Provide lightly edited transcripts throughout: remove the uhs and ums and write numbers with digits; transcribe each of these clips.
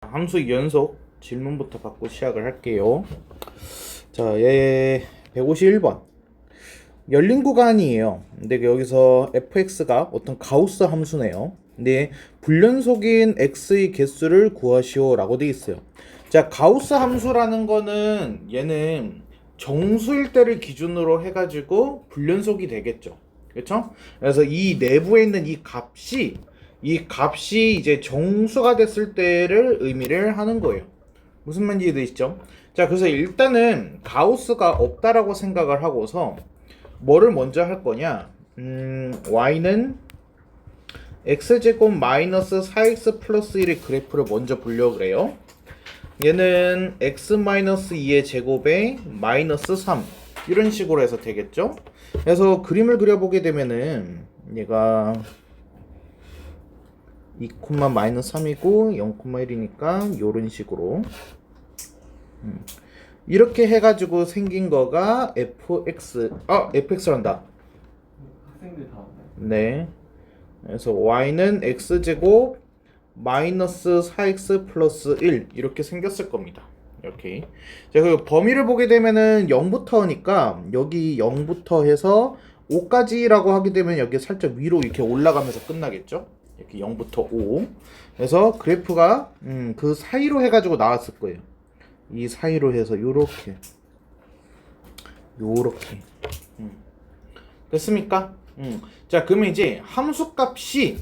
함수 연속 질문부터 받고 시작을 할게요. 자, 얘 151번 열린 구간이에요. 근데 여기서 fx가 어떤 가우스 함수네요. 근데 불연속인 x의 개수를 구하시오 라고 돼 있어요. 자, 가우스 함수라는 거는 얘는 정수일 때를 기준으로 해가지고 불연속이 되겠죠. 그렇죠? 그래서 이 내부에 있는 이 값이 이제 정수가 됐을 때를 의미를 하는 거예요. 무슨 말인지 이해되시죠? 자, 그래서 일단은 가우스가 없다라고 생각을 하고서 뭐를 먼저 할 거냐? y는 x제곱 마이너스 4x 플러스 1의 그래프를 먼저 보려고 그래요. 얘는 x 마이너스 2의 제곱에 마이너스 3 이런 식으로 해서 되겠죠? 그래서 그림을 그려보게 되면은 얘가 2, 마이너스 3이고 0, 1이니까 요런 식으로 이렇게 해가지고 생긴 거가 fx란다. 학생들 다 왔나요? 네. 그래서 y는 x제곱 마이너스 4x 플러스 1 이렇게 생겼을 겁니다. 이렇게. 자, 그 범위를 보게 되면은 0부터니까 여기 0부터 해서 5까지라고 하게 되면 여기 살짝 위로 이렇게 올라가면서 끝나겠죠? 이렇게 0부터 5. 그래서 그래프가 그 사이로 해가지고 나왔을 거예요. 이 사이로 해서 요렇게 됐습니까? 자, 그러면 이제 함수값이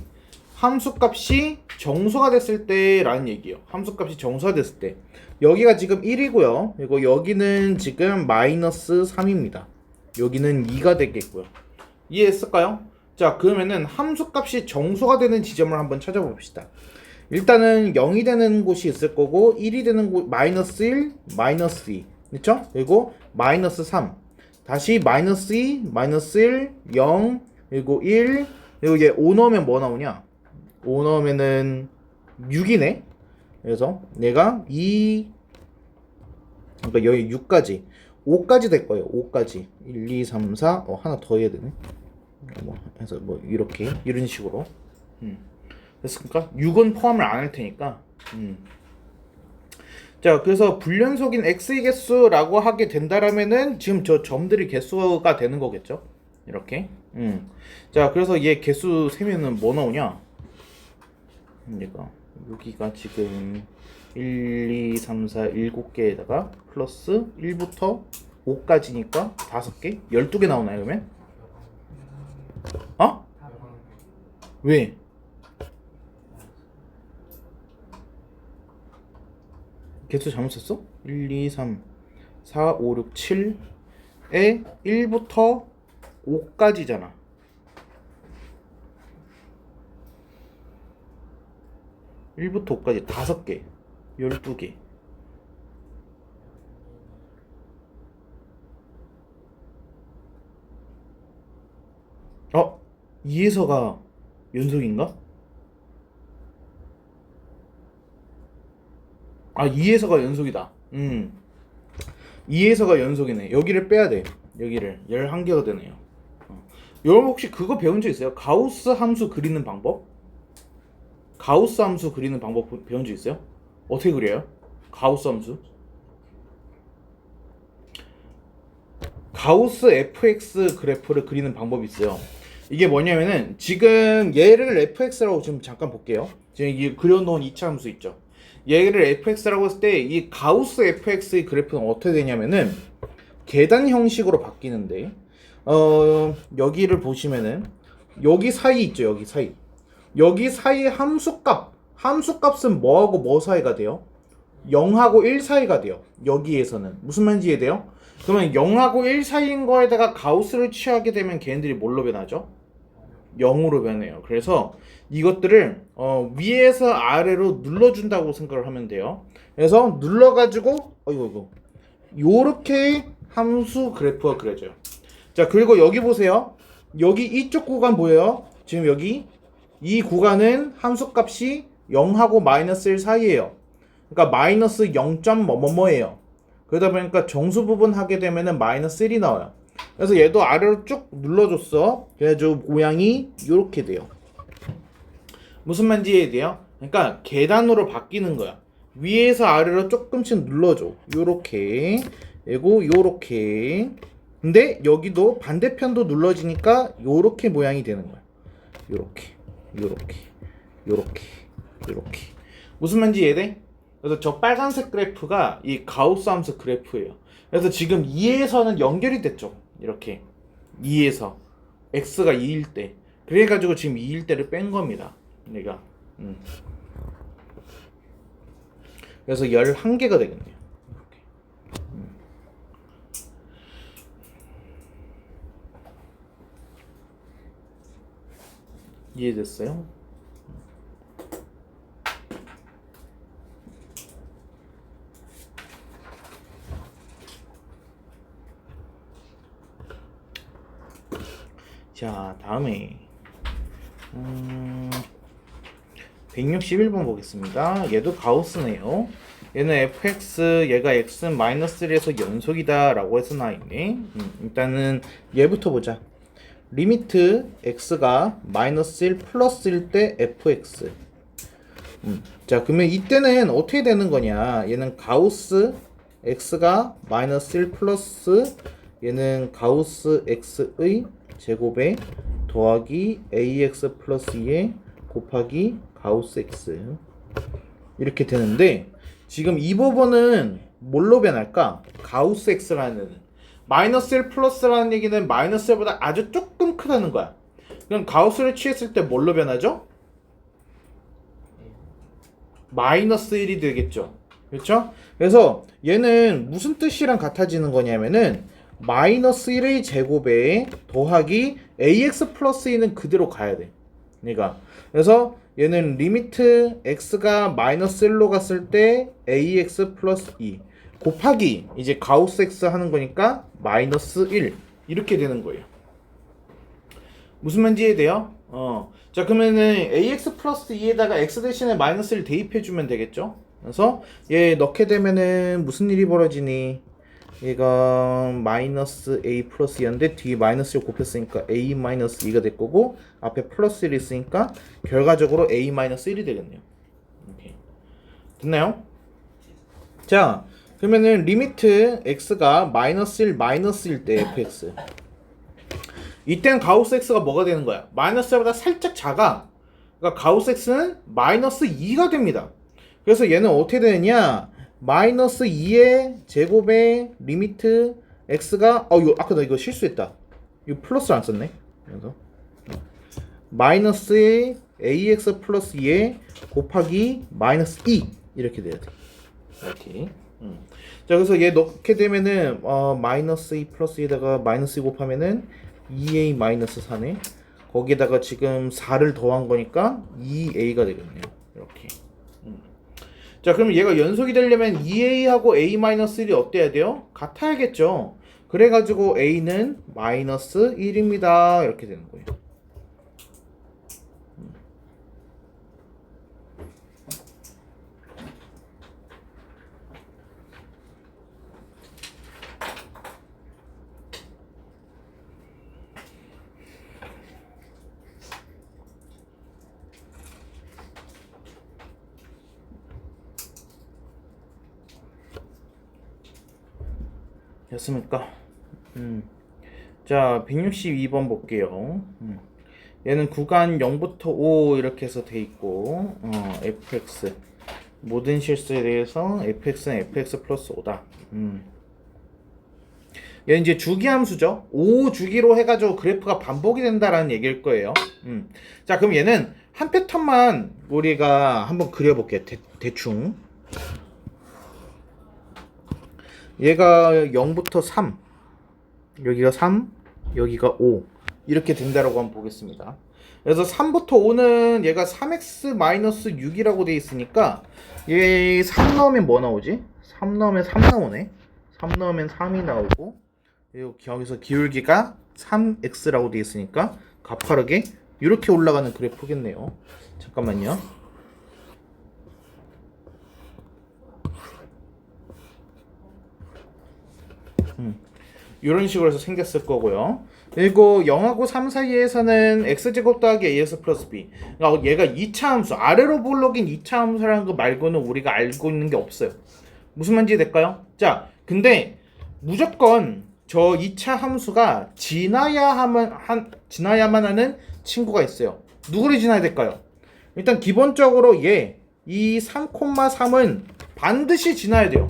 정수가 됐을 때라는 얘기예요. 함수값이 정수가 됐을 때 여기가 지금 1이고요. 그리고 여기는 지금 마이너스 3입니다. 여기는 2가 되겠고요. 이해했을까요? 자, 그러면은 함수값이 정수가 되는 지점을 한번 찾아봅시다. 일단은 0이 되는 곳이 있을 거고 1이 되는 곳 마이너스 1, 마이너스 2 그렇죠? 그리고 마이너스 3 다시 마이너스 2, 마이너스 1, 0 그리고 1 그리고 이제 5 넣으면 뭐 나오냐? 5 넣으면은 6이네. 그래서 얘가 2 그러니까 여기 6까지 5까지 될 거예요. 5까지 1, 2, 3, 4 하나 더 해야 되네. 뭐 해서 뭐 이렇게 이런 식으로 됐습니까? 6은 포함을 안 할 테니까 자, 그래서 불연속인 x의 개수라고 하게 된다라면은 지금 저 점들이 개수가 되는 거겠죠? 이렇게 자, 그래서 얘 개수 세면은 뭐 나오냐? 얘가 여기가 지금 1, 2, 3, 4, 7개에다가 플러스 1부터 5까지니까 5개? 12개 나오나요 그러면? 어? 왜? 개수 잘못 썼어? 1, 2, 3, 4, 5, 6, 7에 1부터 5까지잖아. 1부터 5까지 5개, 12개. 어? 2에서가 연속인가? 아, 2에서가 연속이다. 2에서가 연속이네. 여기를 빼야 돼. 여기를 11개가 되네요. 여러분 혹시 그거 배운 적 있어요? 가우스 함수 그리는 방법? 가우스 함수 그리는 방법 배운 적 있어요? 어떻게 그려요? 가우스 함수? 가우스 fx 그래프를 그리는 방법이 있어요. 이게 뭐냐면은 지금 얘를 fx라고 지금 잠깐 볼게요. 지금 이 그려놓은 2차 함수 있죠. 얘를 fx라고 했을 때 이 가우스 fx의 그래프는 어떻게 되냐면은 계단 형식으로 바뀌는데 여기를 보시면은 여기 사이 있죠. 여기 사이 함수값은 뭐하고 뭐 사이가 돼요? 0하고 1 사이가 돼요. 여기에서는 무슨 말인지 이해돼요? 그러면 0하고 1 사이인 거에다가 가우스를 취하게 되면 걔네들이 뭘로 변하죠? 0으로 변해요. 그래서 이것들을 위에서 아래로 눌러준다고 생각을 하면 돼요. 그래서 눌러가지고 이거 요렇게 함수 그래프가 그려져요. 자, 그리고 여기 보세요. 여기 이쪽 구간 보여요? 지금 여기 이 구간은 함수값이 0하고 마이너스 1 사이에요. 그러니까 마이너스 0. 뭐뭐뭐예요. 그러다 보니까 정수 부분 하게 되면은 마이너스 1이 나와요. 그래서 얘도 아래로 쭉 눌러줬어. 그래가지고 모양이 이렇게 돼요. 무슨 말인지 이해돼요? 그러니까 계단으로 바뀌는 거야. 위에서 아래로 조금씩 눌러줘. 요렇게. 그리고 요렇게. 근데 여기도 반대편도 눌러지니까 요렇게 모양이 되는 거야. 요렇게. 요렇게. 요렇게. 요렇게. 무슨 말인지 이해돼? 그래서 저 빨간색 그래프가 이 가우스 함수 그래프예요. 그래서 지금 2에서는 연결이 됐죠. 이렇게 2에서 x가 2일 때. 그래가지고 지금 2일 때를 뺀 겁니다. 얘가. 그래서 11개가 되겠네요. 이렇게. 이해됐어요? 자, 다음에 161번 보겠습니다. 얘도 가우스네요. 얘는 fx, 얘가 x는 마이너스 1에서 연속이다 라고 해서 나있네. 일단은 얘부터 보자. 리미트 x가 마이너스 1 플러스 1 때 fx. 자, 그러면 이때는 어떻게 되는 거냐. 얘는 가우스 x가 마이너스 1 플러스 얘는 가우스 x의 제곱에 더하기 ax 플러스 2에 곱하기 가우스 x 이렇게 되는데 지금 이 부분은 뭘로 변할까? 가우스 x라는 마이너스 1 플러스라는 얘기는 마이너스 1보다 아주 조금 크다는 거야. 그럼 가우스를 취했을 때 뭘로 변하죠? 마이너스 1이 되겠죠. 그렇죠? 그래서 얘는 무슨 뜻이랑 같아지는 거냐면은 마이너스 1의 제곱에 더하기 ax 플러스 2는 그대로 가야 돼. 그러니까 그래서 얘는 리미트 x가 마이너스 1로 갔을 때 ax 플러스 2 곱하기 이제 가우스 x 하는 거니까 마이너스 1 이렇게 되는 거예요. 무슨 말인지 이해돼요? 자, 그러면은 ax 플러스 2에다가 x 대신에 마이너스 1 대입해주면 되겠죠? 그래서 얘 넣게 되면은 무슨 일이 벌어지니? 얘가 마이너스 a 플러스 2였는데 뒤에 마이너스 1 곱했으니까 a 마이너스 2가 될 거고 앞에 플러스 1이 있으니까 결과적으로 a 마이너스 1이 되겠네요. 이렇게. 됐나요? 자, 그러면은 리미트 x가 마이너스 1 때 fx 이때는 가우스 x가 뭐가 되는 거야? 마이너스 1보다 살짝 작아. 그러니까 가우스 x는 마이너스 2가 됩니다. 그래서 얘는 어떻게 되느냐? 마이너스 2의 제곱의 리미트 x가 이거 아까 나 이거 실수했다. 이거 플러스 안 썼네. 그래서 마이너스 ax 플러스 2에 곱하기 마이너스 2 이렇게 돼야 돼. 이렇게. 자, 그래서 얘 넣게 되면은 마이너스 2 플러스 2에다가 마이너스 2 곱하면은 2a 마이너스 4네. 거기에다가 지금 4를 더한 거니까 2a가 되겠네요. 이렇게. 자, 그럼 얘가 연속이 되려면 2a하고 a-1이 어때야 돼요? 같아야겠죠. 그래가지고 a는 마이너스 1입니다. 이렇게 되는 거예요. 됐습니까? 자, 162번 볼게요. 얘는 구간 0부터 5 이렇게 해서 돼 있고 fx 모든 실수에 대해서 fx는 fx 플러스 5다. 얘는 이제 주기함수죠. 5주기로 해가지고 그래프가 반복이 된다라는 얘기일 거예요. 자, 그럼 얘는 한 패턴만 우리가 한번 그려볼게요. 대충. 얘가 0부터 3 여기가 3 여기가 5 이렇게 된다라고 한번 보겠습니다. 그래서 3부터 5는 얘가 3x-6이라고 돼 있으니까 얘 3 넣으면 뭐 나오지? 3 넣으면 3 나오네. 3 넣으면 3이 나오고 여기서 기울기가 3x라고 돼 있으니까 가파르게 이렇게 올라가는 그래프겠네요. 잠깐만요. 이런 식으로 해서 생겼을 거고요. 그리고 0하고 3 사이에서는 x제곱 더하기 as 플러스 b. 그러니까 얘가 2차 함수, 아래로 볼록인 2차 함수라는 거 말고는 우리가 알고 있는 게 없어요. 무슨 말인지 될까요? 자, 근데 무조건 저 2차 함수가 지나야만 하는 친구가 있어요. 누구를 지나야 될까요? 일단 기본적으로 이 3,3은 반드시 지나야 돼요.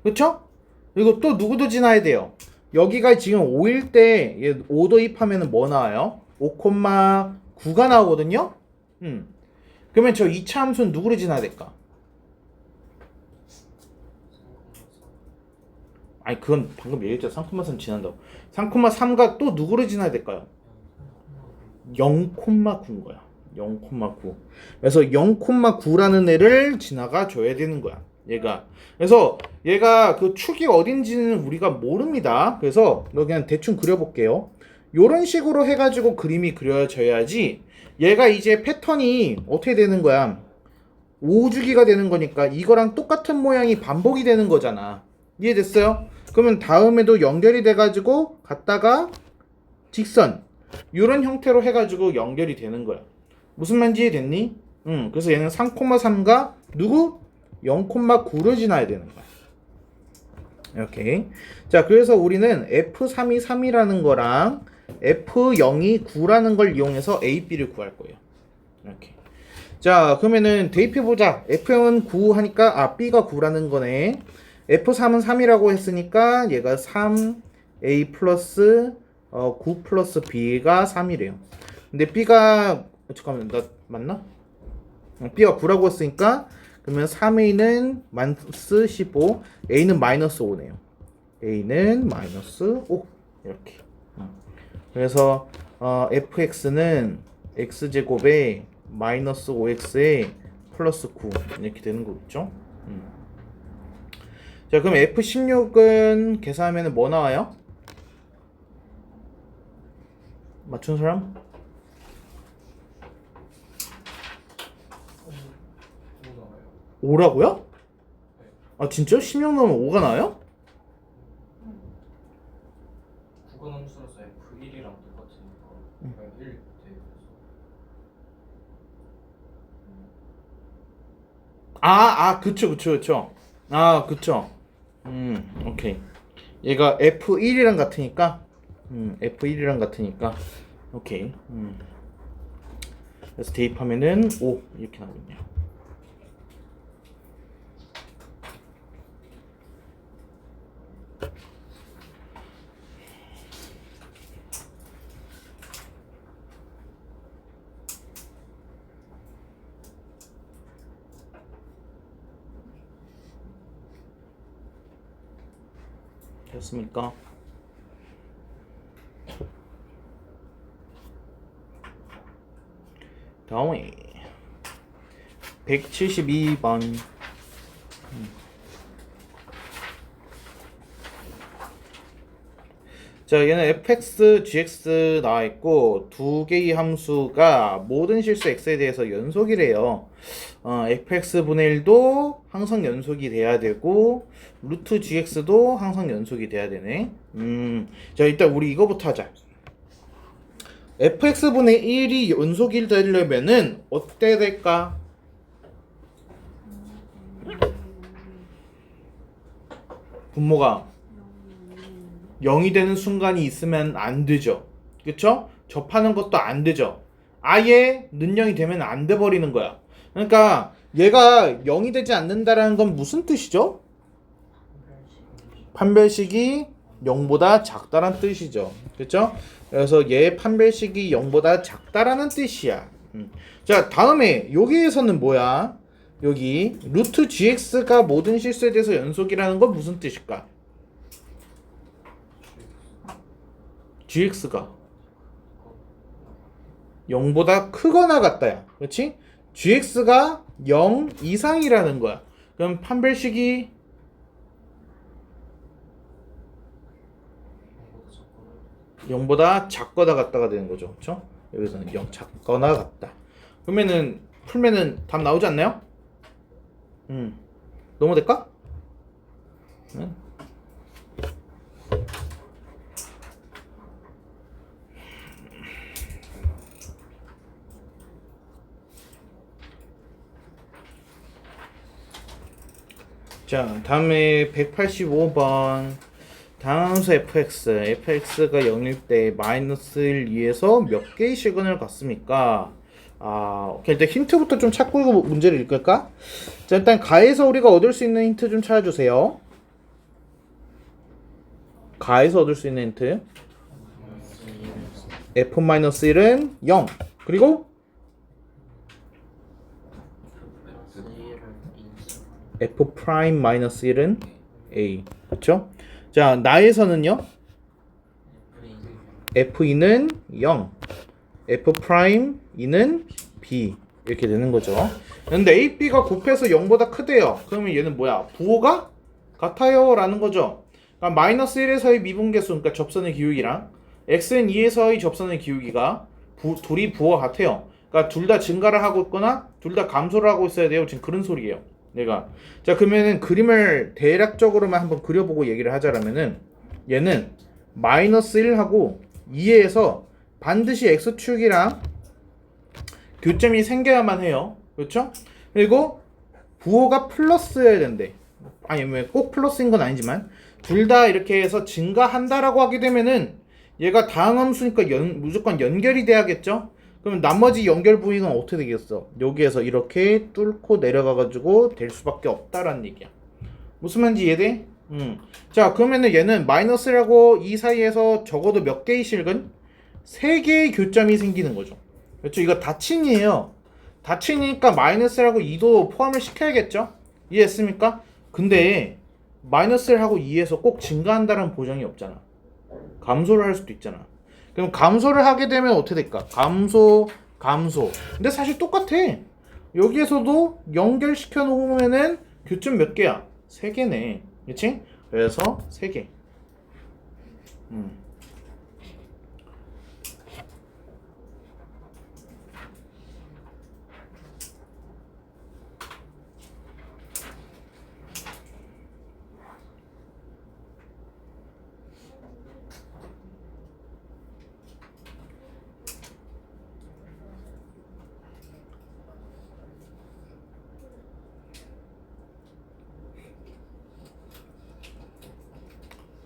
그렇죠? 그리고 또 누구도 지나야 돼요. 여기가 지금 5일 때 5 도입하면 뭐 나와요? 5,9가 나오거든요. 그러면 저 2차 함수는 누구를 지나야 될까? 아니 그건 방금 얘기했죠. 3,3 지난다고. 3,3가 또 누구를 지나야 될까요? 0,9인 거야. 0,9. 그래서 0,9라는 애를 지나가 줘야 되는 거야. 얘가. 그래서 얘가 그 축이 어딘지는 우리가 모릅니다. 그래서 그냥 대충 그려볼게요. 요런 식으로 해가지고 그림이 그려져야지 얘가 이제 패턴이 어떻게 되는 거야? 5주기가 되는 거니까 이거랑 똑같은 모양이 반복이 되는 거잖아. 이해됐어요? 그러면 다음에도 연결이 돼가지고 갔다가 직선 이런 형태로 해가지고 연결이 되는 거야. 무슨 말인지 이해됐니? 그래서 얘는 3,3가 누구? 0,9를 지나야 되는 거야. 이렇게. 자, 그래서 우리는 F3이 3이라는 거랑 F0이 9라는 걸 이용해서 A, B를 구할 거예요. 이렇게. 자, 그러면은 대입해보자. F0은 9 하니까 B가 9라는 거네. F3은 3이라고 했으니까 얘가 3A 플러스 9 플러스 B가 3이래요. 근데 B가 잠깐만 나 맞나? B가 9라고 했으니까 그러면 3A는 마이너스 15, A는 마이너스 5네요. A는 마이너스 5 이렇게. 그래서 fx는 x제곱에 마이너스 5x에 플러스 9 이렇게 되는 거겠죠? 자, 그럼 F16은 계산하면 뭐 나와요? 맞춘 사람? 5라고요? 아 진짜? 16 넣으면 5가 나와요? 국어 함수로서 F1이랑 똑같으니까 그냥 1 돼. 그쵸. 아, 그쵸. 오케이. 얘가 F1이랑 같으니까, F1이랑 같으니까, 오케이. 그래서 대입하면은 5 이렇게 나오겠네요. 됐습니까? 다음에 172번. 자, 얘는 fx, gx 나와 있고 두 개의 함수가 모든 실수 x에 대해서 연속이래요. fx 분의 1도 항상 연속이 돼야 되고 루트 gx도 항상 연속이 돼야 되네. 자, 일단 우리 이거부터 하자. fx 분의 1이 연속이 되려면은 어때 될까? 분모가 0이 되는 순간이 있으면 안 되죠. 그쵸? 접하는 것도 안 되죠. 아예 는영이 되면 안 돼 버리는 거야. 그러니까 얘가 0이 되지 않는다라는 건 무슨 뜻이죠? 판별식이 0보다 작다란 뜻이죠. 그쵸? 그래서 얘 판별식이 0보다 작다라는 뜻이야. 자, 다음에 여기에서는 뭐야? 여기 루트 gx가 모든 실수에 대해서 연속이라는 건 무슨 뜻일까? gx가 0보다 크거나 같다야. 그렇지? gx가 0 이상이라는 거야. 그럼 판별식이 0보다 작거나 같다가 되는 거죠. 그렇죠? 여기서는 0 작거나 같다. 그러면은 풀면은 답 나오지 않나요? 넘어될까? 응? 자, 다음에 185번. 다함수 fx가 0일 때 마이너스 1, 2에서 몇 개의 시그널을 갖습니까? 오케이. 일단 힌트부터 좀 찾고 이거 문제를 읽을까? 자, 일단 가에서 우리가 얻을 수 있는 힌트 좀 찾아주세요. 가에서 얻을 수 있는 힌트. f-1은 0. 그리고 f'-1은 a. 그렇죠? 자, 나에서는요. f2는 0. f'2는 b. 이렇게 되는 거죠. 근데 a, b가 곱해서 0보다 크대요. 그러면 얘는 뭐야? 부호가 같아요 라는 거죠. 그러니까 마이너스 1에서의 미분계수, 그러니까 접선의 기울기랑 xn 2에서의 접선의 기울기가 둘이 부호가 같아요. 그러니까 둘 다 증가를 하고 있거나 둘 다 감소를 하고 있어야 돼요. 지금 그런 소리예요. 내가. 자, 그러면은 그림을 대략적으로만 한번 그려보고 얘기를 하자라면은 얘는 마이너스 1하고 2에서 반드시 x축이랑 교점이 생겨야만 해요. 그렇죠? 그리고 부호가 플러스여야 된대. 아니, 꼭 플러스인 건 아니지만 둘 다 이렇게 해서 증가한다라고 하게 되면은 얘가 다항함수니까 무조건 연결이 돼야겠죠? 그럼 나머지 연결 부위는 어떻게 되겠어? 여기에서 이렇게 뚫고 내려가가지고 될 수밖에 없다라는 얘기야. 무슨 말인지 이해돼? 자, 그러면은 얘는 마이너스라고 이 사이에서 적어도 몇 개의 실근? 3개의 교점이 생기는 거죠. 그렇죠? 이거 다친이에요. 다친이니까 마이너스라고 2도 포함을 시켜야겠죠? 이해했습니까? 근데 마이너스를 하고 2에서 꼭 증가한다는 보장이 없잖아. 감소를 할 수도 있잖아. 그럼 감소를 하게 되면 어떻게 될까? 감소. 근데 사실 똑같아. 여기에서도 연결시켜 놓으면은 교점 몇 개야? 3개네. 그렇지? 그래서 3개.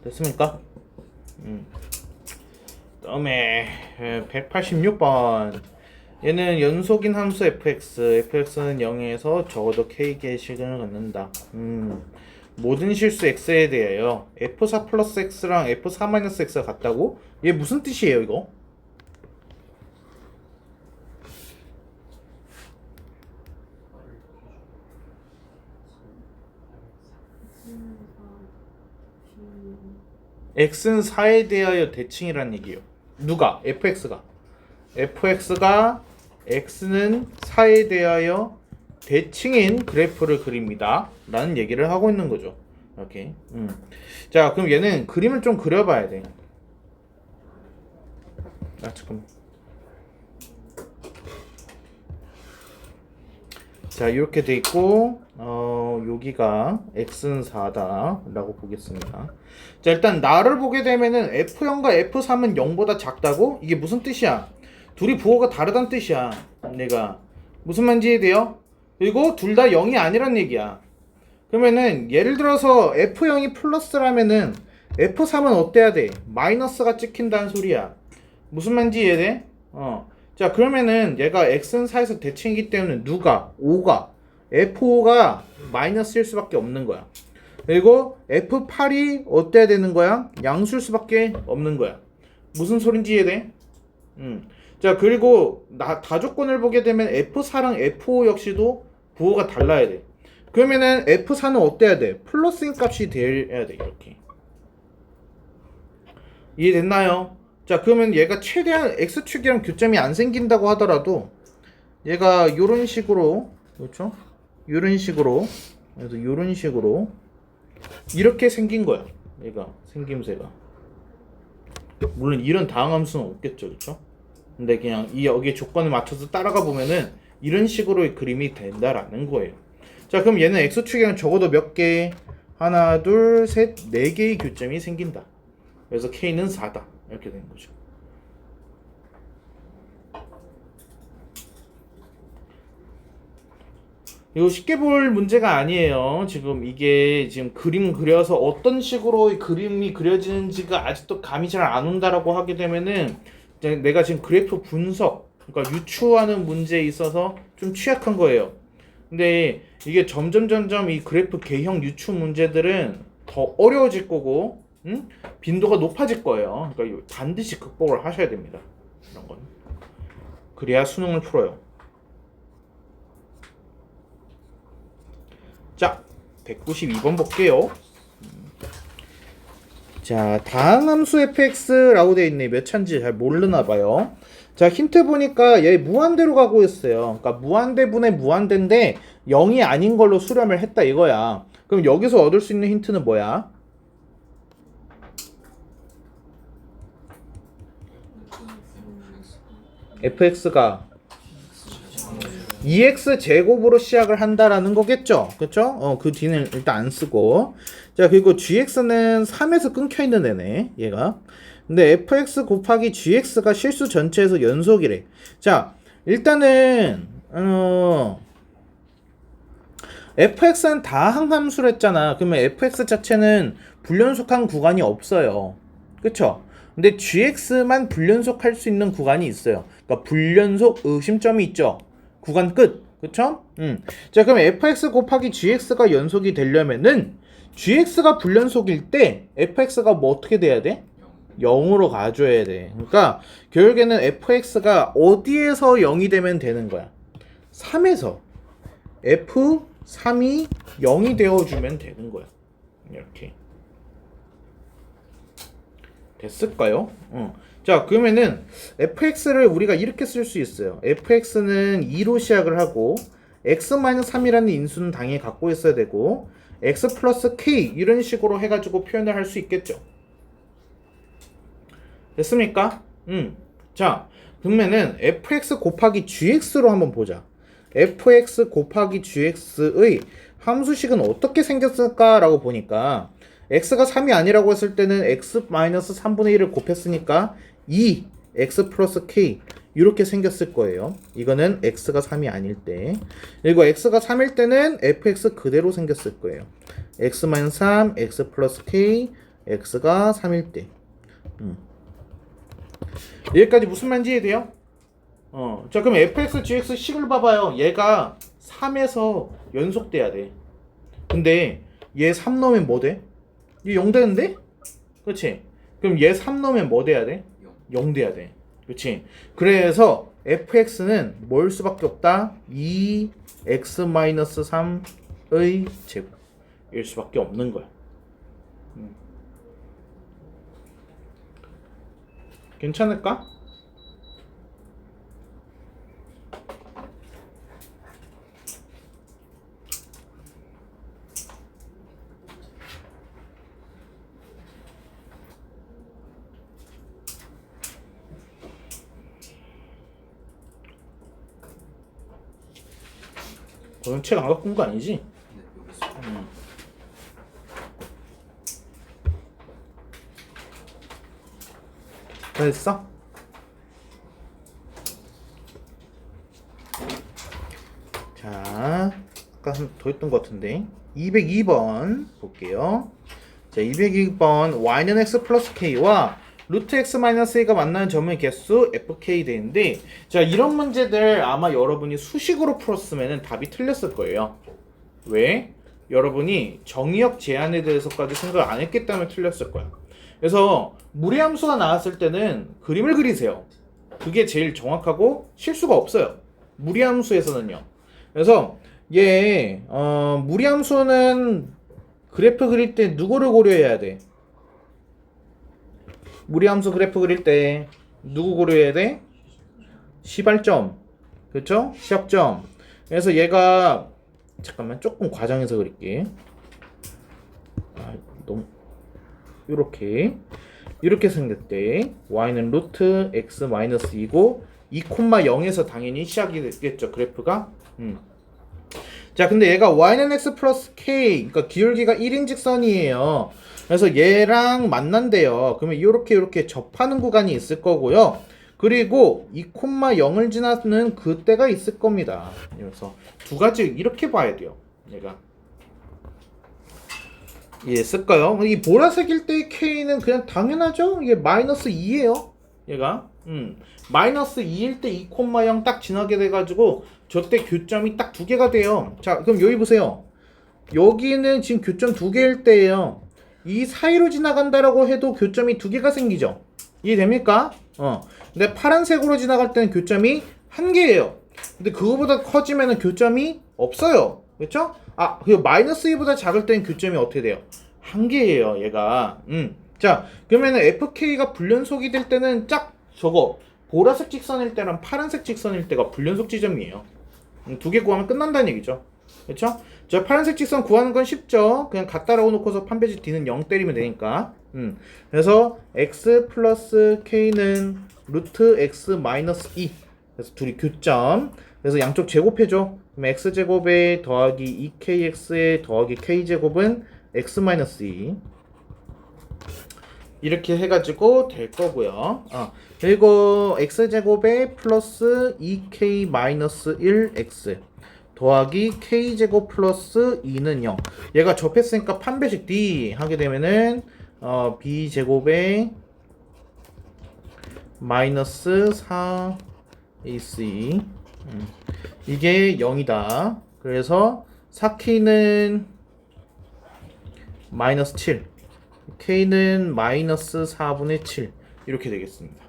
됐습니까? 다음에 186번. 얘는 연속인 함수 fx는 0에서 적어도 k개의 실근을 갖는다. 모든 실수 x에 대하여 f4 플러스 x랑 f4 마이너스 x가 같다고? 얘 무슨 뜻이에요 이거? x는 4에 대하여 대칭이라는 얘기예요. 누가? fx가 x는 4에 대하여 대칭인 그래프를 그립니다 라는 얘기를 하고 있는 거죠. 이렇게. 자, 그럼 얘는 그림을 좀 그려봐야 돼. 잠깐만. 자, 이렇게 돼 있고 여기가 x는 4다 라고 보겠습니다. 자, 일단 나를 보게 되면은 f0과 f3은 0보다 작다고? 이게 무슨 뜻이야? 둘이 부호가 다르다는 뜻이야. 내가 무슨 말인지 이해돼요? 그리고 둘 다 0이 아니란 얘기야. 그러면은 예를 들어서 f0이 플러스라면은 f3은 어때야 돼? 마이너스가 찍힌다는 소리야. 무슨 말인지 이해돼? 자, 그러면은 얘가 x는 4에서 대칭이기 때문에 누가? 5가 f5가 마이너스일 수밖에 없는 거야. 그리고 f8이 어때야 되는 거야? 양수일 수밖에 없는 거야. 무슨 소린지 이해돼? 자, 그리고 다조건을 보게 되면 f4랑 f5 역시도 부호가 달라야 돼. 그러면은 f4는 어때야 돼? 플러스인 값이 돼야 돼. 이렇게. 이해됐나요? 자, 그러면 얘가 최대한 x축이랑 교점이 안 생긴다고 하더라도 얘가 요런 식으로, 그렇죠? 요런 식으로, 그래서 요런 식으로 이렇게 생긴 거야. 얘가 생김새가. 물론 이런 다항함수는 없겠죠, 그렇죠? 근데 그냥 여기에 조건을 맞춰서 따라가 보면은 이런 식으로 그림이 된다라는 거예요. 자, 그럼 얘는 x축에는 적어도 몇 개? 하나, 둘, 셋, 4개의 교점이 생긴다. 그래서 k는 4다. 이렇게 되는 거죠. 이거 쉽게 볼 문제가 아니에요. 지금 이게 지금 그림 그려서 어떤 식으로 이 그림이 그려지는지가 아직도 감이 잘 안 온다라고 하게 되면은 이제 내가 지금 그래프 분석, 그러니까 유추하는 문제에 있어서 좀 취약한 거예요. 근데 이게 점점 이 그래프 개형 유추 문제들은 더 어려워질 거고, 빈도가 높아질 거예요. 그러니까 이거 반드시 극복을 하셔야 됩니다. 이런 건. 그래야 수능을 풀어요. 자, 192번 볼게요. 자, 다항함수 fx라고 되어 있네. 몇 차인지 잘 모르나 봐요. 자, 힌트 보니까 얘 무한대로 가고 있어요. 그러니까 무한대분의 무한대인데 0이 아닌 걸로 수렴을 했다 이거야. 그럼 여기서 얻을 수 있는 힌트는 뭐야? fx가 2x 제곱으로 시작을 한다라는 거겠죠? 그쵸? 그 뒤는 일단 안 쓰고. 자, 그리고 gx는 3에서 끊겨 있는 애네, 얘가. 근데 fx 곱하기 gx가 실수 전체에서 연속이래. 자, 일단은, fx는 다항함수를 했잖아. 그러면 fx 자체는 불연속한 구간이 없어요. 그쵸? 근데 gx만 불연속할 수 있는 구간이 있어요. 그러니까 불연속 의심점이 있죠. 구간 끝. 그쵸? 자, 그럼 fx 곱하기 gx가 연속이 되려면은 gx가 불연속일 때 fx가 뭐 어떻게 돼야 돼? 0으로 가줘야 돼. 그러니까 결국에는 fx가 어디에서 0이 되면 되는 거야? 3에서 f3이 0이 되어주면 되는 거야. 이렇게. 됐을까요? 자, 그러면은 fx를 우리가 이렇게 쓸 수 있어요. fx는 2로 시작을 하고 x-3이라는 인수는 당연히 갖고 있어야 되고 x 플러스 k 이런 식으로 해가지고 표현을 할 수 있겠죠. 됐습니까? 자, 그러면은 fx 곱하기 gx로 한번 보자. fx 곱하기 gx의 함수식은 어떻게 생겼을까라고 보니까 x가 3이 아니라고 했을 때는 x-3분의 1을 곱했으니까 2 x 플러스 k 이렇게 생겼을 거예요. 이거는 x가 3이 아닐 때. 그리고 x가 3일 때는 fx 그대로 생겼을 거예요. x-3 x 플러스 k x가 3일 때. 여기까지 무슨 말인지 이해돼요? 자, 그럼 fx gx 식을 봐봐요. 얘가 3에서 연속돼야 돼. 근데 얘 3 넣으면 뭐 돼? 얘 0 되는데? 그렇지? 그럼 얘 3 넣으면 뭐 돼야 돼? 0 돼야 돼. 그렇지? 그래서 fx는 뭘 수밖에 없다? 2x-3의 제곱일 수밖에 없는 거야. 괜찮을까? 너는 책 안 갖고 온 거 아니지? 네, 여기 있어. 다 됐어? 자, 아까 더 했던 것 같은데 202번 볼게요. 자, 202번 y는 x 플러스 k와 루트 x 마이너스 a가 만나는 점의 개수 fk 되는데, 자, 이런 문제들 아마 여러분이 수식으로 풀었으면 답이 틀렸을 거예요. 왜? 여러분이 정의역 제한에 대해서까지 생각을 안 했기 때문에 틀렸을 거야. 그래서 무리함수가 나왔을 때는 그림을 그리세요. 그게 제일 정확하고 실수가 없어요. 무리함수에서는요. 그래서 얘 무리함수는 그래프 그릴 때 누구를 고려해야 돼? 무리함수 그래프 그릴 때 누구 고려해야 돼? 시발점. 그렇죠? 시합점. 그래서 얘가 잠깐만 조금 과장해서 그릴게. 너무 이렇게 생겼대. y는 루트 x 마이너스 2고 2,0에서 당연히 시작이 됐겠죠, 그래프가. 자, 근데 얘가 y는 x 플러스 k, 그러니까 기울기가 1인 직선이에요. 그래서 얘랑 만난대요. 그러면 이렇게 접하는 구간이 있을 거고요. 그리고 2,0을 지나는 그때가 있을 겁니다. 그래서 두 가지 이렇게 봐야 돼요. 얘가 이해했을까요? 이 보라색일 때의 K는 그냥 당연하죠. 이게 마이너스 2예요. 얘가 마이너스 2일 때 2,0 딱 지나게 돼가지고 저때 교점이 딱 두 개가 돼요. 자, 그럼 여기 보세요. 여기는 지금 교점 두 개일 때예요. 이 사이로 지나간다라고 해도 교점이 두 개가 생기죠. 이해됩니까? 근데 파란색으로 지나갈 때는 교점이 한 개예요. 근데 그거보다 커지면은 교점이 없어요. 그렇죠? 그리고 마이너스 2보다 작을 때는 교점이 어떻게 돼요? 한 개예요, 얘가. 자, 그러면은 FK가 불연속이 될 때는 짝 저거 보라색 직선일 때랑 파란색 직선일 때가 불연속 지점이에요. 두 개 구하면 끝난다는 얘기죠. 그렇죠? 자, 파란색 직선 구하는 건 쉽죠. 그냥 갖다라고 놓고서 판배지 D는 0 때리면 되니까. 그래서 x 플러스 k는 루트 x 마이너스 2. 그래서 둘이 교점. 그래서 양쪽 제곱해줘. 그럼 x제곱에 더하기 2kx에 더하기 k제곱은 x 마이너스 2. 이렇게 해가지고 될 거고요. 그리고 x제곱에 플러스 2k 마이너스 1x 더하기 k제곱 플러스 2는 0. 얘가 접했으니까 판배식 D 하게 되면은 b제곱에 마이너스 4ac 이게 0이다. 그래서 4k는 마이너스 7 k는 마이너스 4분의 7 이렇게 되겠습니다.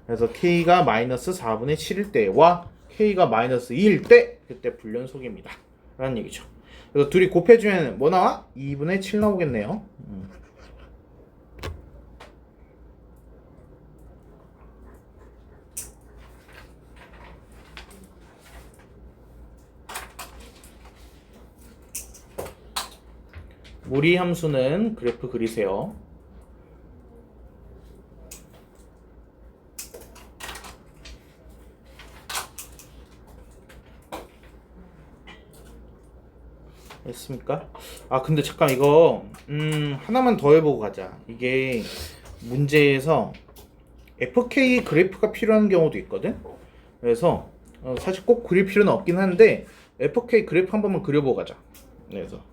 그래서 k가 마이너스 4분의 7일 때와 k가 마이너스 2일 때 그때 불연속입니다 라는 얘기죠. 그래서 둘이 곱해주면 뭐 나와? 2분의 7 나오겠네요. 무리 함수는 그래프 그리세요. 됐습니까? 근데 잠깐 이거 하나만 더 해보고 가자. 이게 문제에서 FK 그래프가 필요한 경우도 있거든. 그래서 사실 꼭 그릴 필요는 없긴 한데 FK 그래프 한 번만 그려보고 가자. 그래서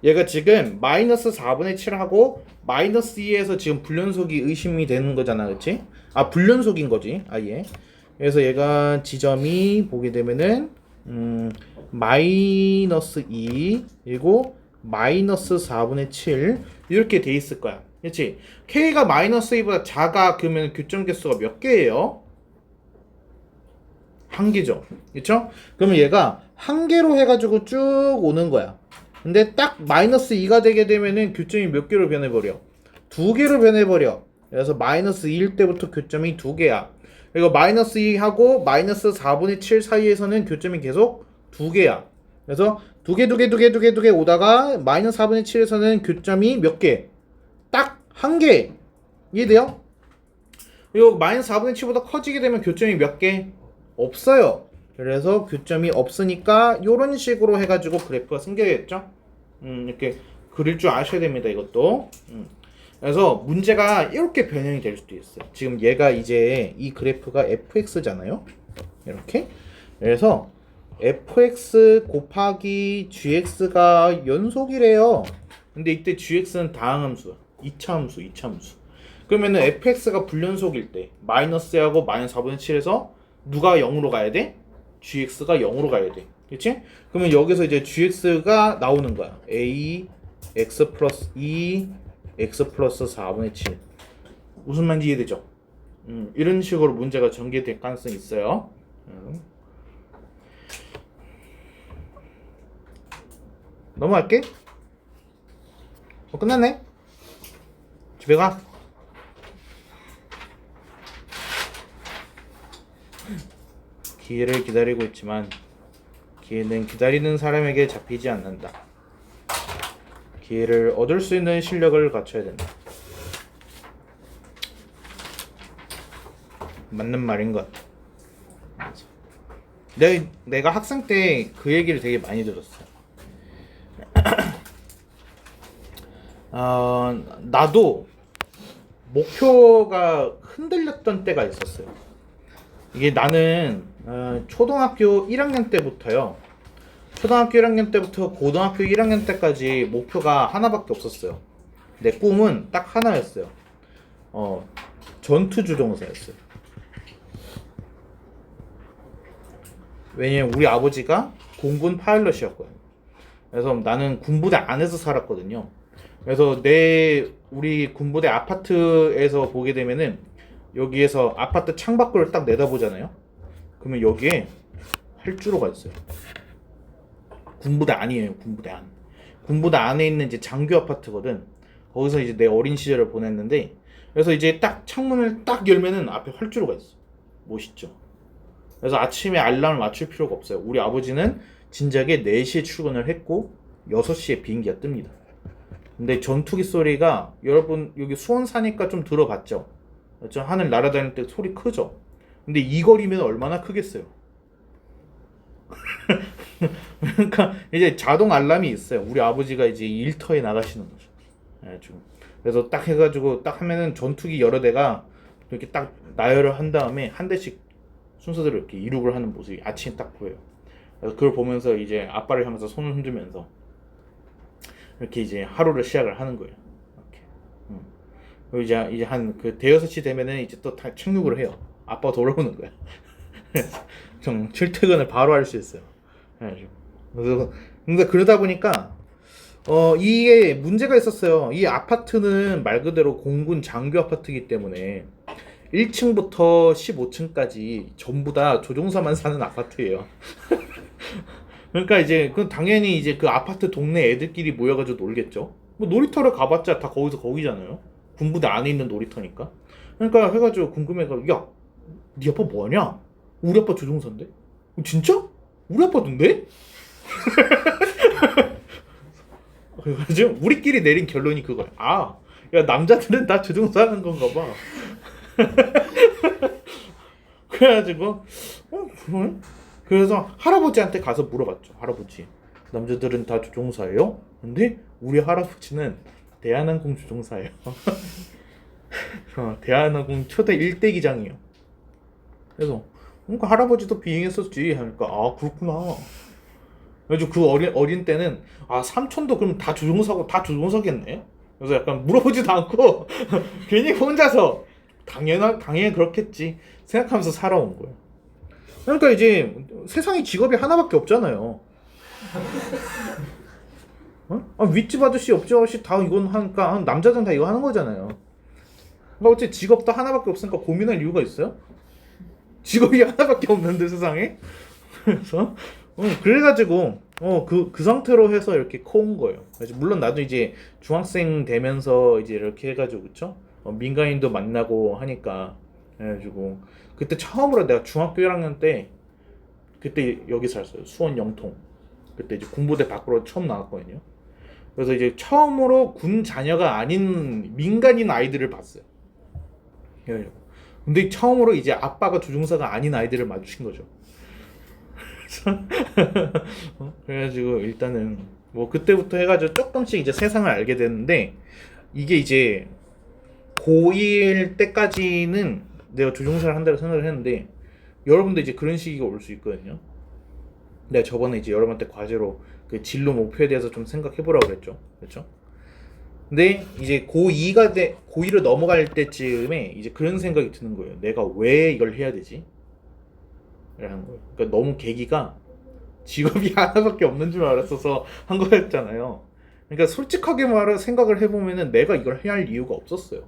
얘가 지금 마이너스 4분의 7하고 마이너스 2에서 지금 불연속이 의심이 되는 거잖아, 그치? 불연속인 거지, 아예. 그래서 얘가 지점이 보게 되면은 마이너스 2 그리고 마이너스 4분의 7 이렇게 돼 있을 거야, 그치? K가 마이너스 2보다 작아. 그러면 교점 개수가 몇 개예요? 한 개죠, 그쵸? 그러면 얘가 한 개로 해가지고 쭉 오는 거야. 근데 딱 마이너스 2가 되게 되면은 교점이 몇 개로 변해버려? 두 개로 변해버려. 그래서 마이너스 2일 때부터 교점이 두 개야. 그리고 마이너스 2하고 마이너스 4분의 7 사이에서는 교점이 계속 두 개야. 그래서 두 개 오다가 마이너스 4분의 7에서는 교점이 몇 개? 딱 한 개. 이해돼요? 그리고 마이너스 4분의 7보다 커지게 되면 교점이 몇 개? 없어요. 그래서 교점이 없으니까 이런 식으로 해가지고 그래프가 생겨야겠죠. 이렇게 그릴 줄 아셔야 됩니다, 이것도. 그래서 문제가 이렇게 변형이 될 수도 있어요. 지금 얘가 이제 이 그래프가 fx잖아요. 이렇게. 그래서 fx 곱하기 gx가 연속이래요. 근데 이때 gx는 다항함수야. 2차 함수. 그러면은 fx가 불연속일 때 마이너스하고 마이너스 4분의 7에서 누가 0으로 가야 돼? gx가 0으로 가야 돼. 그치? 그러면 여기서 이제 gx가 나오는 거야. a x 플러스 2 x 플러스 4분의 7. 무슨 말인지 이해되죠? 이런 식으로 문제가 전개될 가능성이 있어요. 넘어갈게. 끝났네. 집에 가. 기회를 기다리고 있지만 기회는 기다리는 사람에게 잡히지 않는다. 기회를 얻을 수 있는 실력을 갖춰야 된다. 맞는 말인 것. 내가 학생 때 그 얘기를 되게 많이 들었어. 나도 목표가 흔들렸던 때가 있었어요. 이게 나는 초등학교 1학년 때부터요. 초등학교 1학년 때부터 고등학교 1학년 때까지 목표가 하나밖에 없었어요. 내 꿈은 딱 하나였어요. 전투조종사였어요. 왜냐면 우리 아버지가 공군 파일럿이었거든요. 그래서 나는 군부대 안에서 살았거든요. 그래서 우리 군부대 아파트에서 보게 되면은 여기에서 아파트 창밖을 딱 내다보잖아요. 그러면 여기에 활주로가 있어요. 군부대 안이에요. 군부대 안. 군부대 안에 있는 이제 장교 아파트거든. 거기서 이제 내 어린 시절을 보냈는데, 그래서 이제 딱 창문을 딱 열면은 앞에 활주로가 있어. 멋있죠. 그래서 아침에 알람을 맞출 필요가 없어요. 우리 아버지는 진작에 4시에 출근을 했고 6시에 비행기가 뜹니다. 근데 전투기 소리가 여러분 여기 수원 사니까 좀 들어봤죠? 그렇죠? 하늘 날아다닐 때 소리 크죠? 근데 이 거리면 얼마나 크겠어요? 그러니까 이제 자동 알람이 있어요. 우리 아버지가 이제 일터에 나가시는 거죠. 네, 지금. 그래서 딱 해가지고 딱 하면은 전투기 여러 대가 이렇게 딱 나열을 한 다음에 한 대씩 순서대로 이렇게 이륙을 하는 모습이 아침에 딱 보여요. 그래서 그걸 보면서 이제 아빠를 향해서 손을 흔들면서 이렇게 이제 하루를 시작을 하는 거예요. 이렇게. 그리고 이제 한 그 대여섯 시 되면은 이제 또 다 착륙을 해요. 아빠가 돌아오는 거야. 좀 출퇴근을 바로 할 수 있어요. 그래서 근데 그러다 보니까 이게 문제가 있었어요. 이 아파트는 말 그대로 공군 장교 아파트이기 때문에 1층부터 15층까지 전부 다 조종사만 사는 아파트예요. 그러니까 이제 그 당연히 이제 그 아파트 동네 애들끼리 모여가지고 놀겠죠. 뭐 놀이터를 가봤자 다 거기서 거기잖아요. 군부대 안에 있는 놀이터니까. 그러니까 해가지고 궁금해가지고 야, 네 아빠 뭐하냐? 우리 아빠 조종사인데? 진짜? 우리 아빠던데? 그래가지고 우리끼리 내린 결론이 그거야. 아, 야 남자들은 다 조종사 하는 건가 봐. 그래가지고 그래? 그래서 할아버지한테 가서 물어봤죠. 할아버지, 남자들은 다 조종사예요? 근데 우리 할아버지는 대한항공 조종사예요. 대한항공 초대 1대 기장이에요. 그래서 그러니까 할아버지도 비행했었지 하니까 아 그렇구나. 그래서 그 어린 때는 아 삼촌도 그럼 다 조종사고 다 조종사겠네. 그래서 약간 물어보지도 않고 괜히 혼자서 당연히 그렇겠지 생각하면서 살아온 거예요. 그러니까 이제 세상에 직업이 하나밖에 없잖아요. 윗집 아저씨 옆집 아저씨 다 이건 하니까 남자들은 다 이거 하는 거잖아요. 그러니까 어째 직업도 하나밖에 없으니까 고민할 이유가 있어요? 직업이 하나밖에 없는데 세상에. 그래서 그래가지고 그 상태로 해서 이렇게 커온 거예요. 물론 나도 이제 중학생 되면서 이제 이렇게 해가지고 그쵸? 민간인도 만나고 하니까 해가지고 그때 처음으로 내가 중학교 1학년 때 그때 여기 살았어요. 수원 영통. 그때 이제 군부대 밖으로 처음 나왔거든요. 그래서 이제 처음으로 군 자녀가 아닌 민간인 아이들을 봤어요. 근데 처음으로 이제 아빠가 조종사가 아닌 아이들을 마주친 거죠. 그래가지고 일단은 뭐 그때부터 해가지고 조금씩 이제 세상을 알게 됐는데 이게 이제 고1 때까지는 내가 조종사를 한다고 생각을 했는데 여러분도 이제 그런 시기가 올 수 있거든요. 내가 저번에 이제 여러분한테 과제로 그 진로 목표에 대해서 좀 생각해보라고 그랬죠. 그렇죠? 근데 이제 고2를 넘어갈 때쯤에 이제 그런 생각이 드는 거예요. 내가 왜 이걸 해야 되지? 라는 거예요. 그러니까 너무 계기가 직업이 하나밖에 없는 줄 알았어서 한 거였잖아요. 그러니까 솔직하게 말해 생각을 해보면은 내가 이걸 해야 할 이유가 없었어요.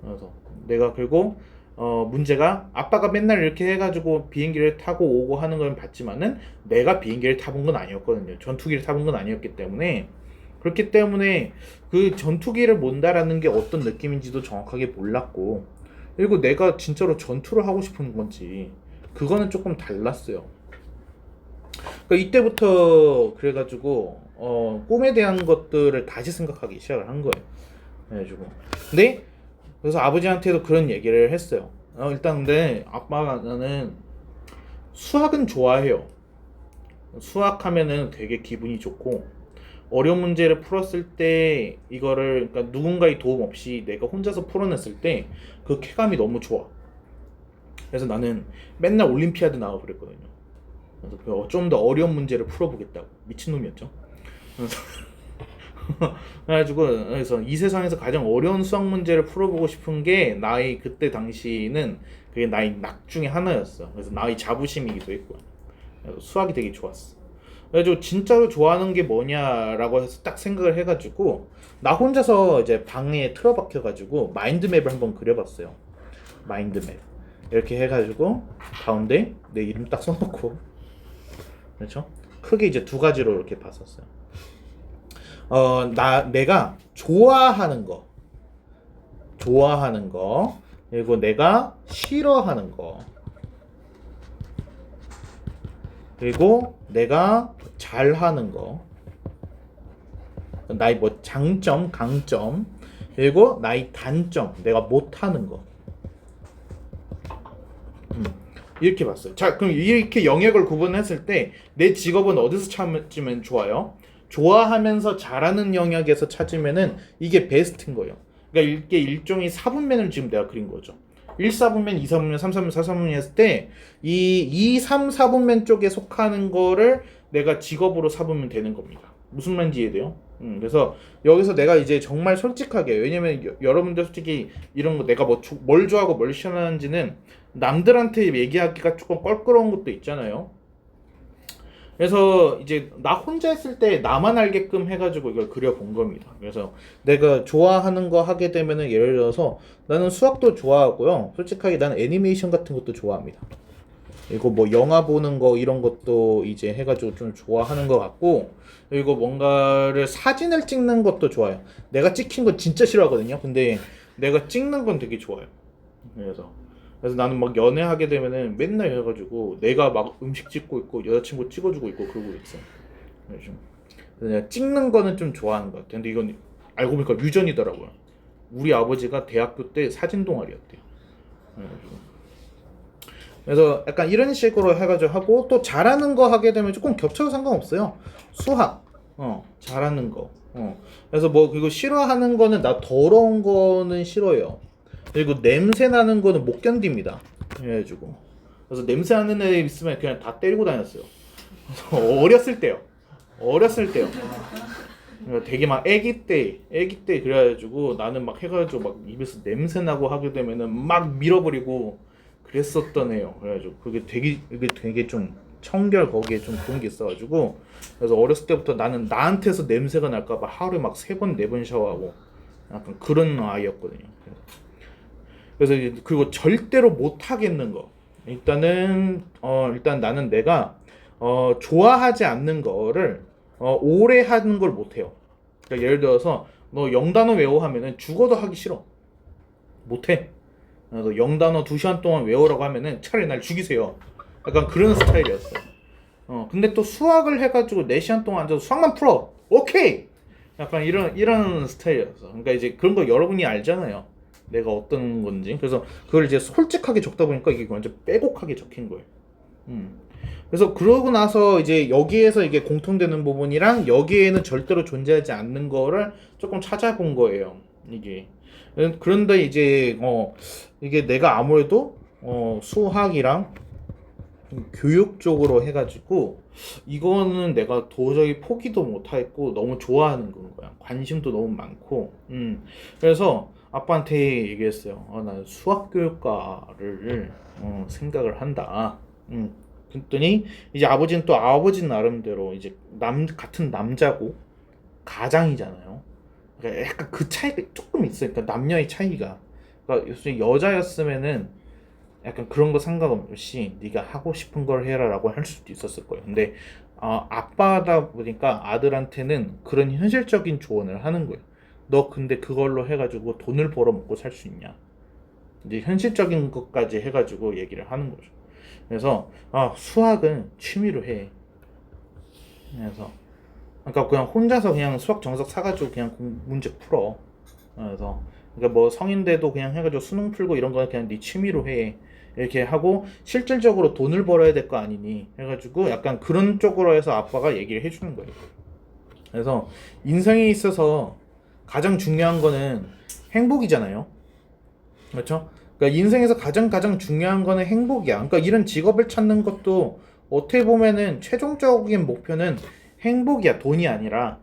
그래서 내가 그리고 문제가 아빠가 맨날 이렇게 해가지고 비행기를 타고 오고 하는 건 봤지만은 내가 비행기를 타본 건 아니었거든요. 전투기를 타본 건 아니었기 때문에 그렇기 때문에 그 전투기를 몬다라는 게 어떤 느낌인지도 정확하게 몰랐고 그리고 내가 진짜로 전투를 하고 싶은 건지 그거는 조금 달랐어요. 그러니까 이때부터 그래가지고 꿈에 대한 것들을 다시 생각하기 시작을 한 거예요. 그래가지고 근데 그래서 아버지한테도 그런 얘기를 했어요. 일단 근데 아빠가 나는 수학은 좋아해요. 수학하면은 되게 기분이 좋고 어려운 문제를 풀었을 때 이거를 그러니까 누군가의 도움 없이 내가 혼자서 풀어냈을 때 그 쾌감이 너무 좋아. 그래서 나는 맨날 올림피아드 나가고 그랬거든요. 그래서 좀 더 어려운 문제를 풀어보겠다고. 미친놈이었죠. 그래서 그래서 이 세상에서 가장 어려운 수학 문제를 풀어보고 싶은 게 나의 그때 당시는 그게 나의 낙 중에 하나였어. 그래서 나의 자부심이기도 했고요. 그래서 수학이 되게 좋았어. 그래가지고 진짜로 좋아하는 게 뭐냐라고 해서 딱 생각을 해가지고 나 혼자서 이제 방에 틀어박혀가지고 마인드맵을 한번 그려봤어요. 마인드맵 이렇게 해가지고 가운데 내 이름 딱 써놓고 그렇죠? 크게 이제 두 가지로 이렇게 봤었어요. 내가 좋아하는 거 그리고 내가 싫어하는 거 그리고 내가 잘하는 거 나의 뭐 장점, 강점 그리고 나의 단점 내가 못하는 거 이렇게 봤어요. 자, 그럼 이렇게 영역을 구분했을 때 내 직업은 어디서 찾으면 좋아요? 좋아하면서 잘하는 영역에서 찾으면은 이게 베스트인 거예요. 그러니까 이게 일종의 4분면을 지금 내가 그린 거죠. 1, 4분면, 2, 4분면, 3, 4분면, 4, 4분면 했을 때 이 2, 3, 4분면 쪽에 속하는 거를 내가 직업으로 삼으면 되는 겁니다. 무슨 말인지 이해돼요? 그래서 여기서 내가 이제 정말 솔직하게 왜냐면 여러분들 솔직히 이런 거 내가 뭘 좋아하고 뭘 싫어하는지는 남들한테 얘기하기가 조금 껄끄러운 것도 있잖아요. 그래서 이제 나 혼자 했을 때 나만 알게끔 해가지고 이걸 그려본 겁니다. 그래서 내가 좋아하는 거 하게 되면은 예를 들어서 나는 수학도 좋아하고요. 솔직하게 나는 애니메이션 같은 것도 좋아합니다. 그리고 뭐 영화 보는 거 이런 것도 이제 해가지고 좀 좋아하는 것 같고 그리고 뭔가를 사진을 찍는 것도 좋아요. 내가 찍힌 건 진짜 싫어하거든요. 근데 내가 찍는 건 되게 좋아요. 그래서 나는 막 연애하게 되면은 맨날 해가지고 내가 막 음식 찍고 있고 여자친구 찍어주고 있고 그러고 있어. 그래서 내가 찍는 거는 좀 좋아하는 것 같아. 근데 이건 알고 보니까 유전이더라고요. 우리 아버지가 대학교 때 사진 동아리였대요. 그래서 약간 이런 식으로 해가지고 하고 또 잘하는 거 하게 되면 조금 겹쳐도 상관없어요. 수학, 잘하는 거. 그래서 뭐 그리고 싫어하는 거는 나 더러운 거는 싫어요. 그리고 냄새 나는 거는 못 견딥니다. 그래가지고 그래서 냄새 나는 애 있으면 그냥 다 때리고 다녔어요. 어렸을 때요. 되게 막 애기 때 그래가지고 나는 막 해가지고 막 입에서 냄새 나고 하게 되면은 막 밀어버리고 그랬었던 애요. 그래가지고 이게 되게 좀 청결 거기에 좀 그런 게 있어가지고 그래서 어렸을 때부터 나는 나한테서 냄새가 날까봐 하루에 막 3번 4번 샤워하고 약간 그런 아이였거든요. 그래서 그리고 절대로 못 하겠는 거 일단 나는 내가 좋아하지 않는 거를 오래 하는 걸 못 해요. 그러니까 예를 들어서 너 영단어 외워 하면은 죽어도 하기 싫어. 못 해. 그래서 영단어 2시간 동안 외우라고 하면은 차라리 날 죽이세요. 약간 그런 스타일이었어. 근데 또 수학을 해가지고 4시간 동안 앉아서 수학만 풀어. 오케이. 약간 이런 스타일이었어. 그러니까 이제 그런 거 여러분이 알잖아요. 내가 어떤 건지. 그래서 그걸 이제 솔직하게 적다 보니까 이게 완전 빼곡하게 적힌 거예요. 그래서 그러고 나서 이제 여기에서 이게 공통되는 부분이랑 여기에는 절대로 존재하지 않는 거를 조금 찾아본 거예요. 이게. 그런데 이제 이게 내가 아무래도 수학이랑 교육 쪽으로 해가지고 이거는 내가 도저히 포기도 못하겠고 너무 좋아하는 건 거야. 관심도 너무 많고. 그래서 아빠한테 얘기했어요. 난 수학교육과를 생각을 한다. 그랬더니 이제 아버지는 또 아버지 나름대로 이제 같은 남자고 가장이잖아요. 그러니까 약간 그 차이가 조금 있어요. 그러니까 남녀의 차이가. 그러니까 여자였으면은 약간 그런 거 상관없이 네가 하고 싶은 걸 해라라고 할 수도 있었을 거예요. 근데 아빠다 보니까 아들한테는 그런 현실적인 조언을 하는 거예요. 너 근데 그걸로 해가지고 돈을 벌어 먹고 살 수 있냐? 이제 현실적인 것까지 해가지고 얘기를 하는 거죠. 그래서 수학은 취미로 해. 그래서 그러니까 그냥 혼자서 그냥 수학 정석 사가지고 그냥 문제 풀어. 그래서 그러니까 뭐 성인 돼도 그냥 해가지고 수능 풀고 이런 거는 그냥 네 취미로 해. 이렇게 하고 실질적으로 돈을 벌어야 될 거 아니니 해가지고 약간 그런 쪽으로 해서 아빠가 얘기를 해주는 거예요. 그래서 인생에 있어서 가장 중요한 거는 행복이잖아요. 그렇죠? 그러니까 인생에서 가장 중요한 거는 행복이야. 그러니까 이런 직업을 찾는 것도 어떻게 보면은 최종적인 목표는 행복이야. 돈이 아니라.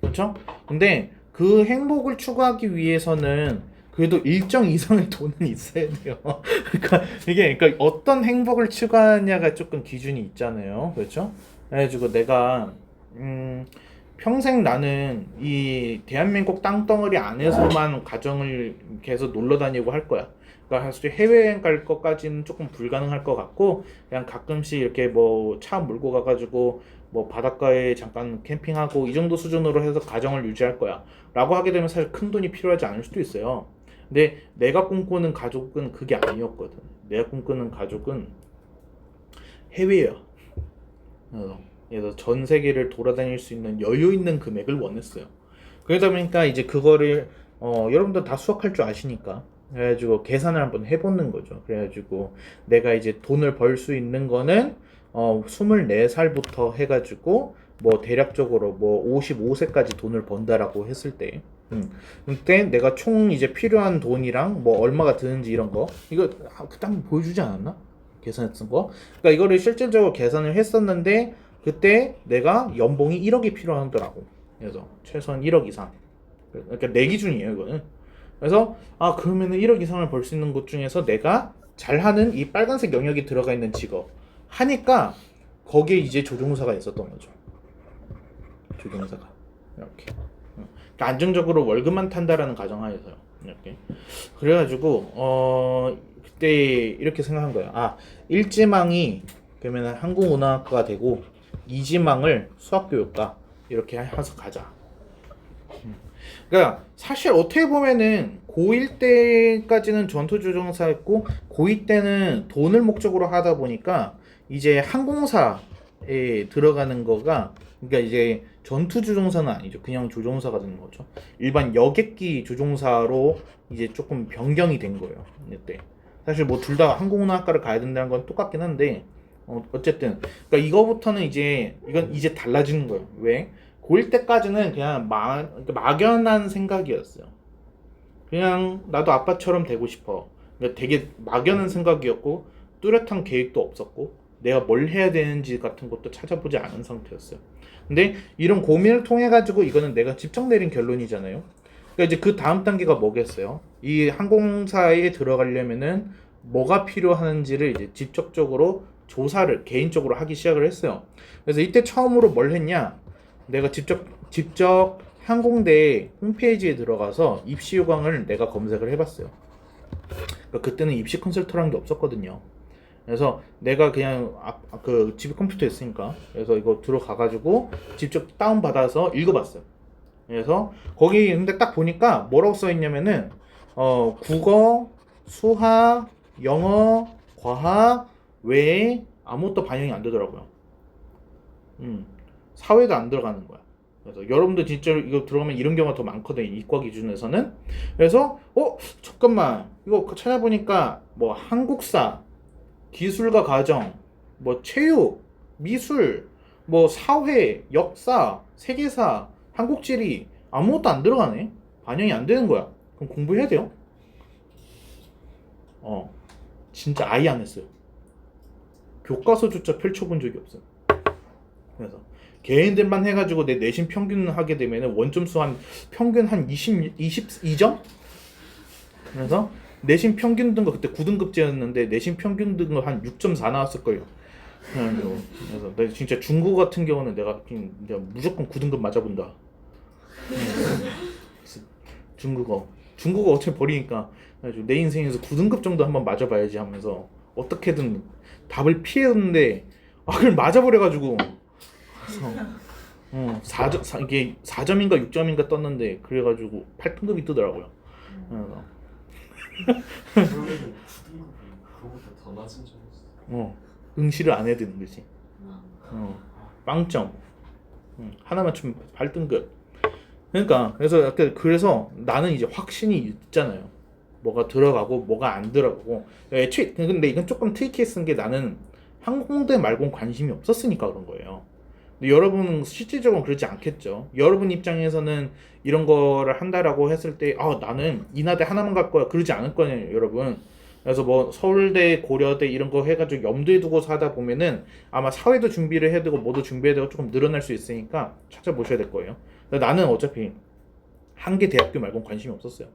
그렇죠? 근데 그 행복을 추구하기 위해서는 그래도 일정 이상의 돈은 있어야 돼요. 그러니까 이게 그러니까 어떤 행복을 추구하냐가 조금 기준이 있잖아요. 그렇죠? 그래가지고 내가 평생 나는 이 대한민국 땅덩어리 안에서만 가정을 계속 놀러 다니고 할 거야. 그러니까 사실 해외여행 갈 것까지는 조금 불가능할 것 같고 그냥 가끔씩 이렇게 뭐 차 몰고 가가지고 뭐 바닷가에 잠깐 캠핑하고 이 정도 수준으로 해서 가정을 유지할 거야 라고 하게 되면 사실 큰 돈이 필요하지 않을 수도 있어요. 근데 내가 꿈꾸는 가족은 그게 아니었거든. 내가 꿈꾸는 가족은 해외야. 그래서 전 세계를 돌아다닐 수 있는 여유 있는 금액을 원했어요. 그러다 보니까 이제 그거를 여러분들 다 수학할 줄 아시니까 그래가지고 계산을 한번 해보는 거죠. 그래가지고 내가 이제 돈을 벌 수 있는 거는 24살부터 해가지고 뭐 대략적으로 뭐 55세까지 돈을 번다라고 했을 때 그때 내가 총 이제 필요한 돈이랑 뭐 얼마가 드는지 이런 거 이거 그때 한번 보여주지 않았나? 계산했던 거. 그러니까 이거를 실질적으로 계산을 했었는데 그때 내가 연봉이 1억이 필요하더라고. 그래서 최소한 1억 이상. 그러니까 내 기준이에요, 이거는. 그래서 그러면은 1억 이상을 벌 수 있는 곳 중에서 내가 잘하는 이 빨간색 영역이 들어가 있는 직업 하니까 거기에 이제 조종사가 있었던 거죠. 조종사가 이렇게. 그러니까 안정적으로 월급만 탄다라는 가정하에서요. 이렇게. 그래가지고 그때 이렇게 생각한 거예요. 일지망이 그러면은 항공운항학과가 되고 이지망을 수학교육과 이렇게 해서 가자. 그러니까 사실 어떻게 보면은 고1 때까지는 전투조종사였고 고2 때는 돈을 목적으로 하다 보니까 이제 항공사에 들어가는 거가 그러니까 이제 전투조종사는 아니죠. 그냥 조종사가 되는 거죠. 일반 여객기 조종사로 이제 조금 변경이 된 거예요. 이때 사실 뭐 둘 다 항공운항학과를 가야 된다는 건 똑같긴 한데 어쨌든 그러니까 이거부터는 이건 이제 달라지는 거예요. 왜? 고1 때까지는 그냥 막연한 생각이었어요. 그냥 나도 아빠처럼 되고 싶어. 그러니까 되게 막연한 생각이었고 뚜렷한 계획도 없었고 내가 뭘 해야 되는지 같은 것도 찾아보지 않은 상태였어요. 근데 이런 고민을 통해 가지고 이거는 내가 직접 내린 결론이잖아요. 그러니까 이제 그 다음 단계가 뭐겠어요? 이 항공사에 들어가려면은 뭐가 필요하는지를 이제 직접적으로 조사를 개인적으로 하기 시작을 했어요. 그래서 이때 처음으로 뭘 했냐? 내가 직접 항공대 홈페이지에 들어가서 입시 요강을 내가 검색을 해봤어요. 그러니까 그때는 입시 컨설터라는 게 없었거든요. 그래서 내가 그냥 그 집에 컴퓨터 있으니까 그래서 이거 들어가가지고 직접 다운 받아서 읽어봤어요. 그래서 거기 근데 딱 보니까 뭐라고 써 있냐면은 국어, 수학, 영어, 과학 외에 아무것도 반영이 안 되더라고요. 사회도 안 들어가는 거야. 그래서 여러분들 진짜 이거 들어가면 이런 경우가 더 많거든요. 이과 기준에서는. 그래서 잠깐만 이거 찾아보니까 뭐 한국사, 기술과 가정, 뭐 체육, 미술, 뭐 사회, 역사, 세계사, 한국지리 아무것도 안 들어가네. 반영이 안 되는 거야. 그럼 공부해야 돼요. 진짜 아예 안 했어요. 교과서조차 펼쳐본 적이 없어요. 그래서 개인들만 해가지고 내 내신 평균 하게 되면은 원점수 평균 한 22점? 그래서 내신 평균 등급 그때 9등급제였는데 내신 평균 등급 한 6.4 나왔을걸요. 그래서 내가 진짜 중국어 같은 경우는 내가 무조건 9등급 맞아본다. 중국어 어차피 버리니까 내 인생에서 9등급 정도 한번 맞아봐야지 하면서 어떻게든 답을 피했는데 그걸 맞아버려가지고 그래서 4점, 이게 4점인가 6점인가 떴는데 그래가지고 8등급이 뜨더라고요. 그러면 9등급은 그거보다 더 낮은 점이었어. 응시를 안 해야 되는 거지. 빵점. 하나 맞추면 8등급. 그러니까 그래서 나는 이제 확신이 있잖아요. 뭐가 들어가고 뭐가 안 들어가고. 애초에 근데 이건 조금 트리키했은 게 나는 항공대 말고는 관심이 없었으니까 그런 거예요. 근데 여러분은 실질적으로 그러지 않겠죠. 여러분 입장에서는 이런 거를 한다라고 했을 때, 나는 인하대 하나만 갈 거야. 그러지 않을 거예요, 여러분. 그래서 뭐 서울대, 고려대 이런 거 해가지고 염두에 두고 사다 보면은 아마 사회도 준비를 해야 되고 뭐도 준비해야 되고 조금 늘어날 수 있으니까 찾아보셔야 될 거예요. 근데 나는 어차피 한 개 대학교 말고는 관심이 없었어요.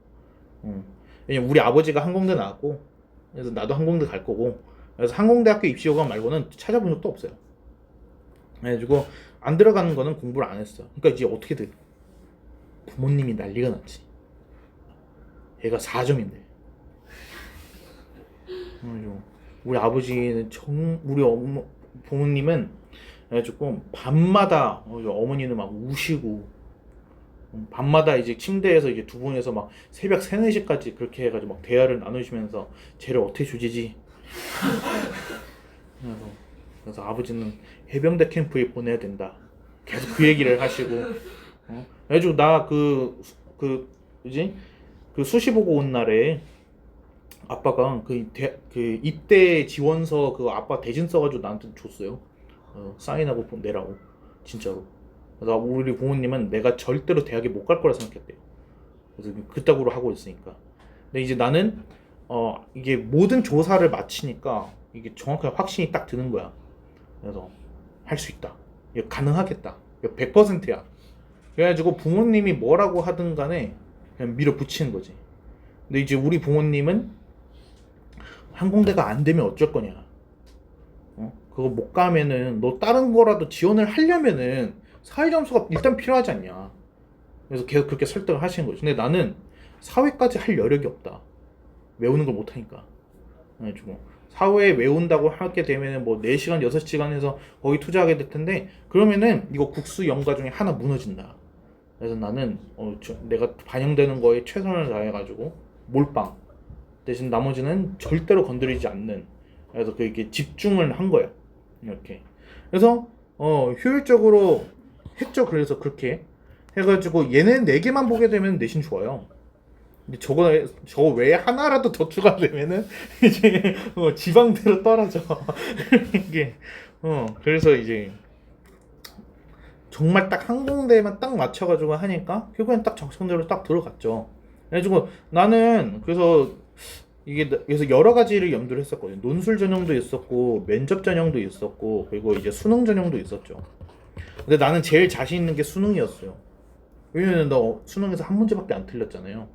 왜냐면 우리 아버지가 항공대 나왔고, 그래서 나도 항공대 갈 거고, 그래서 항공대학교 입시호감 말고는 찾아본 적도 없어요. 그래가지고 안 들어가는 거는 공부를 안 했어. 그러니까 이제 어떻게 돼? 부모님이 난리가 났지. 얘가 4점인데. 우리 아버지는 우리 부모님은 그래가지고 밤마다 어머니는 막 우시고 밤마다 이제 침대에서 이제 두 분이서 막 새벽 3, 4시까지 그렇게 해가지고 막 대화를 나누시면서 쟤를 어떻게 조지지? 그래서 아버지는 해병대 캠프에 보내야 된다. 계속 그 얘기를 하시고, 그래가지고 나 뭐지? 그 수시 보고 온 날에 아빠가 그 입대 지원서 그 아빠 대신 써가지고 나한테 줬어요. 사인하고 내라고 진짜로. 그래서 우리 부모님은 내가 절대로 대학에 못 갈 거라 생각했대요. 그래서 그따구로 하고 있으니까. 근데 이제 나는 이게 모든 조사를 마치니까 이게 정확하게 확신이 딱 드는 거야. 그래서 할 수 있다. 이거 가능하겠다. 이거 100%야. 그래가지고 부모님이 뭐라고 하든 간에 그냥 밀어붙이는 거지. 근데 이제 우리 부모님은 항공대가 안 되면 어쩔 거냐. 그거 못 가면은 너 다른 거라도 지원을 하려면은 사회 점수가 일단 필요하지 않냐. 그래서 계속 그렇게 설득을 하시는 거죠. 근데 나는 사회까지 할 여력이 없다. 외우는 걸 못하니까. 그래가지고 사회 외운다고 하게 되면은 뭐 4시간, 6시간 해서 거기 투자하게 될 텐데 그러면은 이거 국수 연가 중에 하나 무너진다. 그래서 나는 내가 반영되는 거에 최선을 다해가지고 몰빵 대신 나머지는 절대로 건드리지 않는. 그래서 그게 집중을 한 거야. 이렇게. 그래서 효율적으로 했죠. 그래서 그렇게 해가지고 얘네 4개만 보게 되면 내신 좋아요. 근데 저 외에 하나라도 더 추가되면은 이제 지방대로 떨어져. 이게 그래서 이제 정말 딱 항공대만 딱 맞춰가지고 하니까 결국엔 딱 정성대로 딱 들어갔죠. 그래가지고 나는 그래서 여러 가지를 염두를 했었거든요. 논술 전형도 있었고 면접 전형도 있었고 그리고 이제 수능 전형도 있었죠. 근데 나는 제일 자신 있는 게 수능이었어요. 왜냐면 나 수능에서 한 문제밖에 안 틀렸잖아요.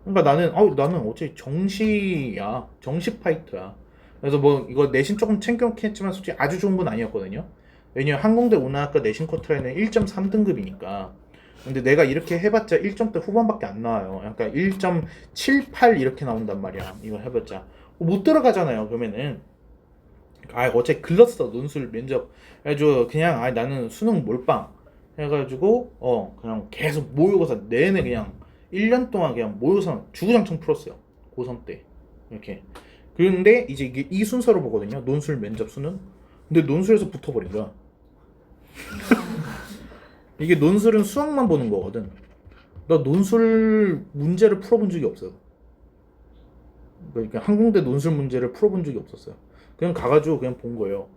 그러니까 나는 어차피 정시 파이터야. 그래서 뭐 이거 내신 조금 챙겨놓긴 했지만 솔직히 아주 좋은 건 아니었거든요. 왜냐면 항공대 운하학과 내신 커트라인은 1.3등급이니까. 근데 내가 이렇게 해봤자 1점대 후반밖에 안 나와요. 약간 1.78 이렇게 나온단 말이야. 이거 해봤자 못 들어가잖아요. 그러면은 어차피 글렀어 논술 면접. 그래가지고 그냥 나는 수능 몰빵 해가지고 그냥 계속 모의고사 내내 그냥 1년 동안 그냥 모의고사 주구장창 풀었어요. 고3 때 이렇게. 그런데 이제 이게 이 순서로 보거든요. 논술 면접 수능. 근데 논술에서 붙어버린 거야. 이게 논술은 수학만 보는 거거든. 나 논술 문제를 풀어본 적이 없어요. 그러니까 항공대 논술 문제를 풀어본 적이 없었어요. 그냥 가가지고 그냥 본 거예요.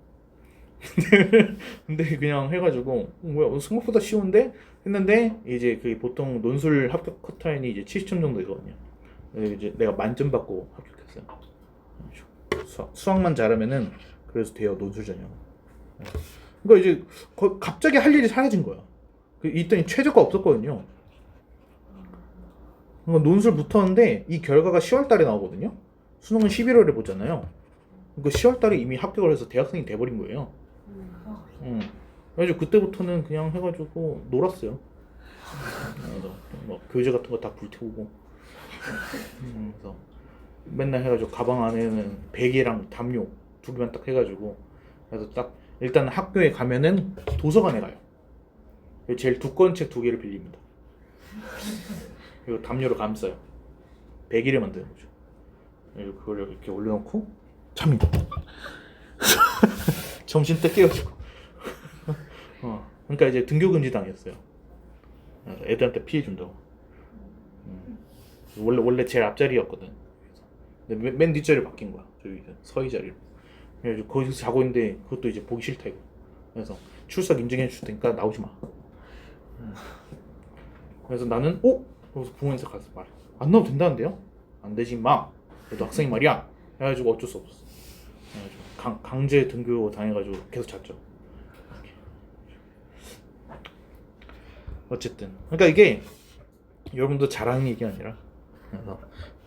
근데 그냥 해가지고 뭐야 생각보다 쉬운데 했는데 이제 그 보통 논술 합격 커트라인이 이제 70점 정도 되거든요. 이제 내가 만점 받고 합격했어요. 수학만 잘하면은 그래서 돼요 논술 전형. 그러니까 이제 갑자기 할 일이 사라진 거야. 이때는 최저가 없었거든요. 그러니까 논술 붙었는데 이 결과가 10월달에 나오거든요. 수능은 11월에 보잖아요. 그러니까 10월달에 이미 합격을 해서 대학생이 돼버린 거예요. 그래서 그때부터는 그냥 해가지고 놀았어요. 뭐 교재 같은 거 다 불태우고. 그래서 맨날 해가지고 가방 안에는 베개랑 담요 2개만 딱 해가지고 그래서 딱 일단 학교에 가면은 도서관에 가요. 제일 두꺼운 책 2개를 빌립니다. 그리고 담요로 감싸요. 베개를 만드는 거죠. 그리고 그걸 이렇게 올려놓고 잡니다. 점심 때 깨가지고. 그러니까 이제 등교금지 당했어요. 애들한테 피해 준다고. 원래 제일 앞자리였거든. 근데 맨 뒷자리로 바뀐 거야. 저기 서희 자리로. 그래서 거기서 자고 있는데 그것도 이제 보기 싫다 이거. 그래서 출석 인증해 줄 테니까 나오지 마. 그래서 나는 그래서 부모님한테 가서 말해. 안 나와도 된다는데요? 안 되지 마. 그래도 학생이 말이야. 해가지고 어쩔 수 없었어. 그래가지고 강제 등교 당해가지고 계속 잤죠. 어쨌든 그러니까 이게 여러분도 잘하는 얘기가 아니라 그래서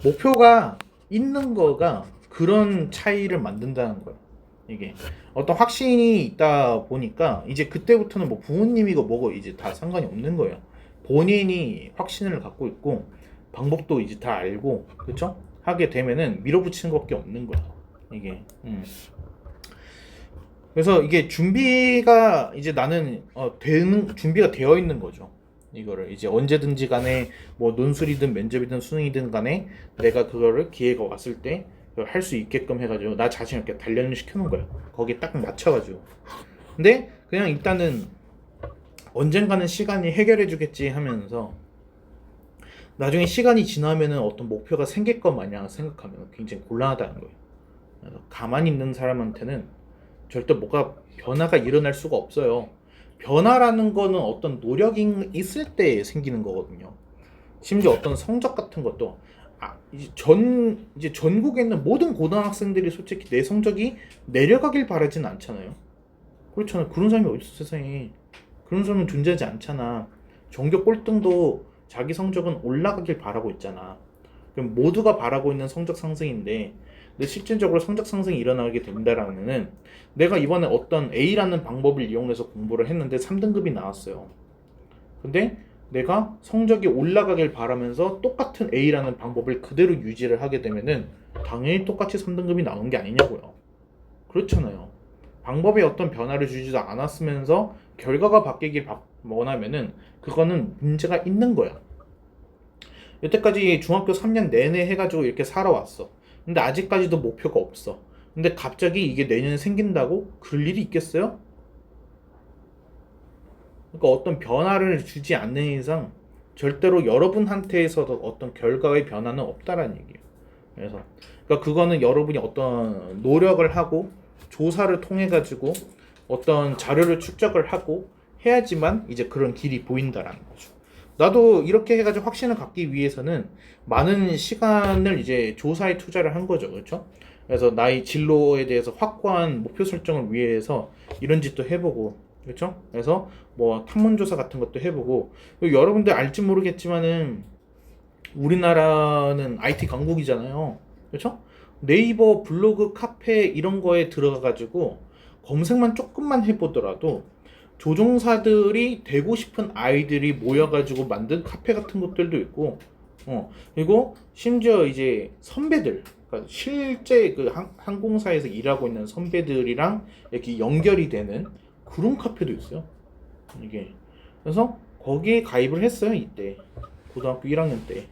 목표가 있는 거가 그런 차이를 만든다는 거예요. 이게 어떤 확신이 있다 보니까 이제 그때부터는 뭐 부모님이고 뭐고 이제 다 상관이 없는 거예요. 본인이 확신을 갖고 있고 방법도 이제 다 알고 그렇죠? 하게 되면은 밀어붙이는 것밖에 없는 거야. 이게 그래서 이게 준비가 이제 나는 되는 준비가 되어 있는 거죠. 이거를 이제 언제든지 간에 뭐 논술이든 면접이든 수능이든 간에 내가 그거를 기회가 왔을 때 할 수 있게끔 해가지고 나 자신을 이렇게 단련을 시켜놓은 거야. 거기에 딱 맞춰가지고. 근데 그냥 일단은 언젠가는 시간이 해결해주겠지 하면서 나중에 시간이 지나면은 어떤 목표가 생길 것 마냥 생각하면 굉장히 곤란하다는 거예요. 그래서 가만히 있는 사람한테는 절대 뭐가 변화가 일어날 수가 없어요. 변화라는 거는 어떤 노력이 있을 때 생기는 거거든요. 심지어 어떤 성적 같은 것도 이제 전국에 있는 모든 고등학생들이 솔직히 내 성적이 내려가길 바라진 않잖아요. 그렇잖아요. 그런 사람이 어디 있어 세상에. 그런 사람은 존재하지 않잖아. 전교 꼴등도 자기 성적은 올라가길 바라고 있잖아. 그럼 모두가 바라고 있는 성적 상승인데 근데 실질적으로 성적 상승이 일어나게 된다라면은 내가 이번에 어떤 A라는 방법을 이용해서 공부를 했는데 3등급이 나왔어요. 근데 내가 성적이 올라가길 바라면서 똑같은 A라는 방법을 그대로 유지를 하게 되면은 당연히 똑같이 3등급이 나온 게 아니냐고요. 그렇잖아요. 방법에 어떤 변화를 주지도 않았으면서 결과가 바뀌길 원하면은 그거는 문제가 있는 거야. 여태까지 중학교 3년 내내 해가지고 이렇게 살아왔어. 근데 아직까지도 목표가 없어. 근데 갑자기 이게 내년에 생긴다고? 그럴 일이 있겠어요? 그러니까 어떤 변화를 주지 않는 이상 절대로 여러분한테서도 어떤 결과의 변화는 없다라는 얘기예요. 그래서 그러니까 그거는 여러분이 어떤 노력을 하고 조사를 통해 가지고 어떤 자료를 축적을 하고 해야지만 이제 그런 길이 보인다라는 거죠. 나도 이렇게 해가지고 확신을 갖기 위해서는 많은 시간을 이제 조사에 투자를 한 거죠, 그렇죠? 그래서 나의 진로에 대해서 확고한 목표 설정을 위해서 이런 짓도 해보고, 그렇죠? 그래서 뭐 탐문조사 같은 것도 해보고, 그리고 여러분들 알지 모르겠지만은 우리나라는 IT 강국이잖아요, 그렇죠? 네이버 블로그 카페 이런 거에 들어가가지고 검색만 조금만 해보더라도 조종사들이 되고 싶은 아이들이 모여가지고 만든 카페 같은 것들도 있고, 그리고 심지어 이제 선배들, 그러니까 실제 그 항공사에서 일하고 있는 선배들이랑 이렇게 연결이 되는 그런 카페도 있어요. 이게 그래서 거기에 가입을 했어요 이때 고등학교 1학년 때.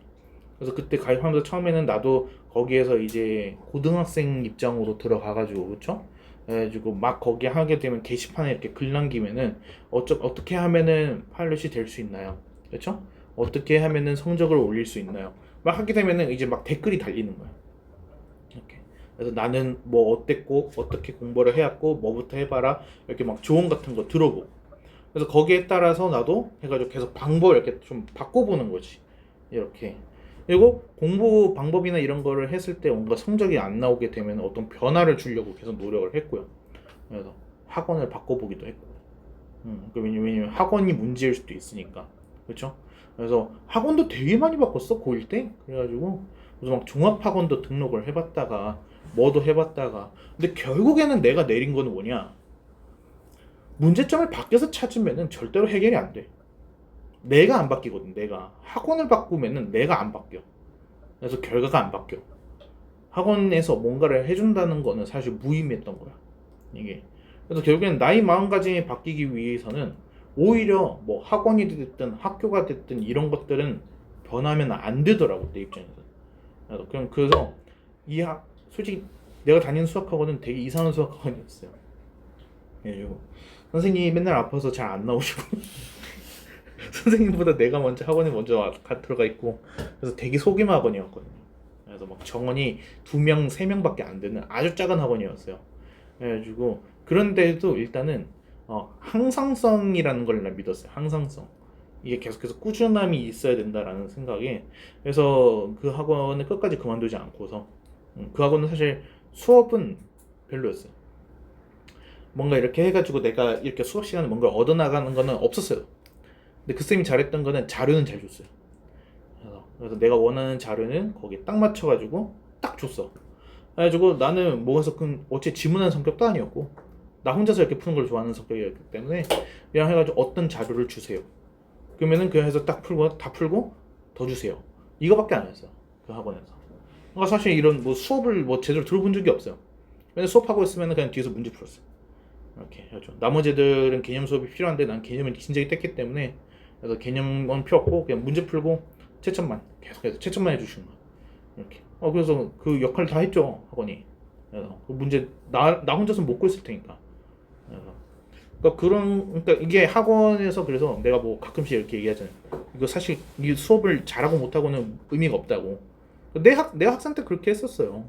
그래서 그때 가입하면서 처음에는 나도 거기에서 이제 고등학생 입장으로 들어가가지고 그렇죠? 그래가지고 막 거기 하게 되면 게시판에 이렇게 글 남기면은 어떻게 하면은 파일럿이 될 수 있나요? 그렇죠? 어떻게 하면은 성적을 올릴 수 있나요? 막 하게 되면은 이제 막 댓글이 달리는 거야. 이렇게. 그래서 나는 뭐 어땠고 어떻게 공부를 해왔고 뭐부터 해봐라 이렇게 막 조언 같은 거 들어보고. 그래서 거기에 따라서 나도 해가지고 계속 방법을 이렇게 좀 바꿔보는 거지. 이렇게. 그리고 공부 방법이나 이런 거를 했을 때 뭔가 성적이 안 나오게 되면 어떤 변화를 주려고 계속 노력을 했고요. 그래서 학원을 바꿔보기도 했고. 왜냐면 학원이 문제일 수도 있으니까. 그렇죠? 그래서 학원도 되게 많이 바꿨어 고1 때. 그래가지고 그래서 막 종합학원도 등록을 해봤다가 뭐도 해봤다가 근데 결국에는 내가 내린 거는 뭐냐? 문제점을 밖에서 찾으면은 절대로 해결이 안 돼. 내가 안 바뀌거든. 내가 학원을 바꾸면은 내가 안 바뀌어. 그래서 결과가 안 바뀌어. 학원에서 뭔가를 해준다는 거는 사실 무의미했던 거야. 이게. 그래서 결국에는 나의 마음가짐이 바뀌기 위해서는 오히려 뭐 학원이 됐든 학교가 됐든 이런 것들은 변하면 안 되더라고 내 입장에서. 그래서 솔직히 내가 다니는 수학학원은 되게 이상한 수학학원이었어요. 그래가지고 선생님이 맨날 아파서 잘 안 나오시고 선생님보다 내가 먼저 학원에 먼저 들어가 있고 그래서 되게 소규모 학원이었거든요. 그래서 막 정원이 2명, 3명밖에 안 되는 아주 작은 학원이었어요. 그래가지고 그런데도 일단은 항상성이라는 걸 난 믿었어요. 항상성. 이게 계속해서 꾸준함이 있어야 된다라는 생각에, 그래서 그 학원을 끝까지 그만두지 않고서 그 학원은 사실 수업은 별로였어요. 뭔가 이렇게 해가지고 내가 이렇게 수업 시간에 뭔가 얻어나가는 거는 없었어요. 근데 그 쌤이 잘했던 거는 자료는 잘 줬어요. 그래서 내가 원하는 자료는 거기에 딱 맞춰가지고 딱 줬어. 그래가지고 나는 뭐해서 어째 지문하는 성격도 아니었고, 나 혼자서 이렇게 푸는 걸 좋아하는 성격이었기 때문에 그냥 해가지고 어떤 자료를 주세요. 그러면은 그냥 해서 딱 풀고 다 풀고 더 주세요. 이거밖에 안 했어요. 그 학원에서. 그러니까 사실 이런 뭐 수업을 뭐 제대로 들어본 적이 없어요. 맨날 수업하고 있으면 그냥 뒤에서 문제 풀었어요. 이렇게 해죠. 나머지 애들은 개념 수업이 필요한데 난 개념을 진작에 뗐기 때문에, 그래서 개념은 필요 없고 그냥 문제 풀고 채점만 계속해서 채점만 해주시는 거야. 이렇게. 그래서 그 역할 다 했죠, 학원이. 그래서 그 문제 나 혼자서 못 구했을 테니까. 그러니까 이게 학원에서, 그래서 내가 뭐 가끔씩 이렇게 얘기하잖아요. 이거 사실 이 수업을 잘하고 못하고는 의미가 없다고. 내 학생 때 그렇게 했었어요.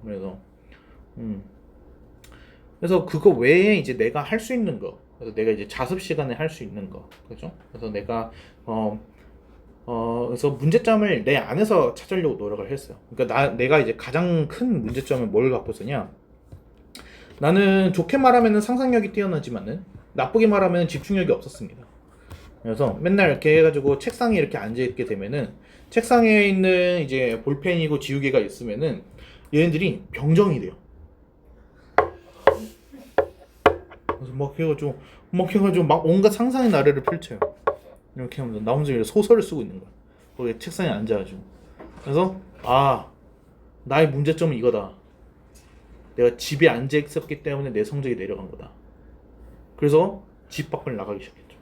그래서 그거 외에 이제 내가 할 수 있는 거, 그래서 내가 이제 자습 시간에 할 수 있는 거, 그죠? 그래서 내가 그래서 문제점을 내 안에서 찾으려고 노력을 했어요. 그러니까 내가 이제 가장 큰 문제점은 뭘 갖고 있었냐? 나는 좋게 말하면 상상력이 뛰어나지만은 나쁘게 말하면 집중력이 없었습니다. 그래서 맨날 이렇게 해가지고 책상에 이렇게 앉아있게 되면은, 책상에 있는 이제 볼펜이고 지우개가 있으면은 얘네들이 병정이 돼요. 그래서 막 해가지고 막 온갖 상상의 나래를 펼쳐요. 이렇게 하면서 나 혼자 이렇게 소설을 쓰고 있는 거야. 거기 책상에 앉아가지고. 그래서 나의 문제점은 이거다. 내가 집에 앉아 있었기 때문에 내 성적이 내려간 거다. 그래서 집 밖을 나가기 시작했죠.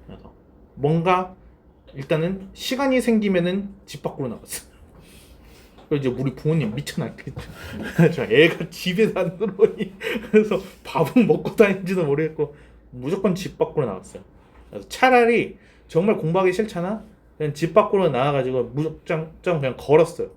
그래서 뭔가 일단은 시간이 생기면은 집 밖으로 나갔어. 그래서 이제 우리 부모님 미쳐나겠죠. 애가 집에 사느니 그래서 밥은 먹고 다니는지도 모르겠고 무조건 집 밖으로 나갔어요. 그래서 차라리 정말 공부하기 싫잖아, 그냥 집 밖으로 나와가지고 무작정 그냥 걸었어요.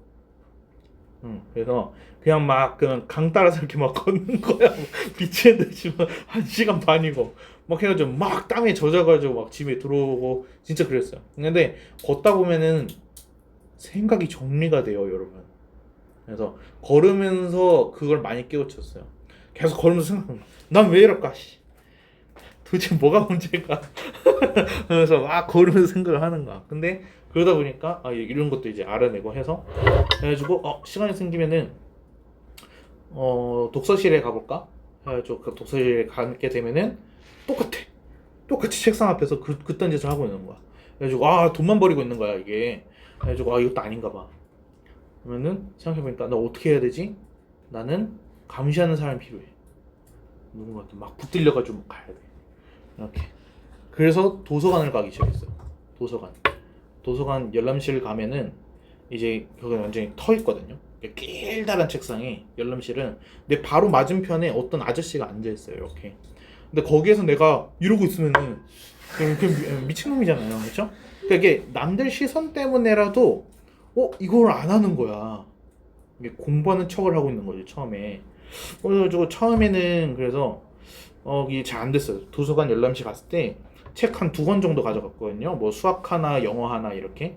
그래서 그냥 막 그냥 강 따라서 이렇게 막 걷는 거야. 미친 듯이 막 1시간 반이고 막 해가지고 막 땀에 젖어가지고 막 집에 들어오고 진짜 그랬어요. 근데 걷다 보면은 생각이 정리가 돼요, 여러분. 그래서 걸으면서 그걸 많이 깨우쳤어요. 계속 걸으면서 생각합니다. 난 왜 이럴까? 도대체 뭐가 문제일까? 그래서 막 걸으면서 생각을 하는 거야. 근데 그러다 보니까 이런 것도 이제 알아내고 해서 해가지고 시간이 생기면은 독서실에 가볼까? 해가지고 그 독서실에 가게 되면은 똑같이 책상 앞에서 그딴 짓을 하고 있는 거야. 그래가지고 돈만 버리고 있는 거야 이게. 그래가지고 이것도 아닌가 봐. 그러면은 생각해보니까 나 어떻게 해야 되지? 나는 감시하는 사람이 필요해. 누군가한테 막 붙들려가지고 가야 돼. 이렇게. 그래서 도서관을 가기 시작했어요. 도서관 열람실 가면은 이제 거기 완전히 터 있거든요. 길다란 책상에 열람실은 내 바로 맞은편에 어떤 아저씨가 앉아 있어요. 이렇게. 근데 거기에서 내가 이러고 있으면은 미친놈이잖아요, 그렇죠? 그러니까 이게 남들 시선 때문에라도 이걸 안 하는 거야. 이게 공부하는 척을 하고 있는 거지 처음에. 그래서 처음에는 그래서 이게 잘 안 됐어요. 도서관 열람실 갔을 때 책 한 2권 정도 가져갔거든요. 뭐 수학 하나, 영어 하나 이렇게.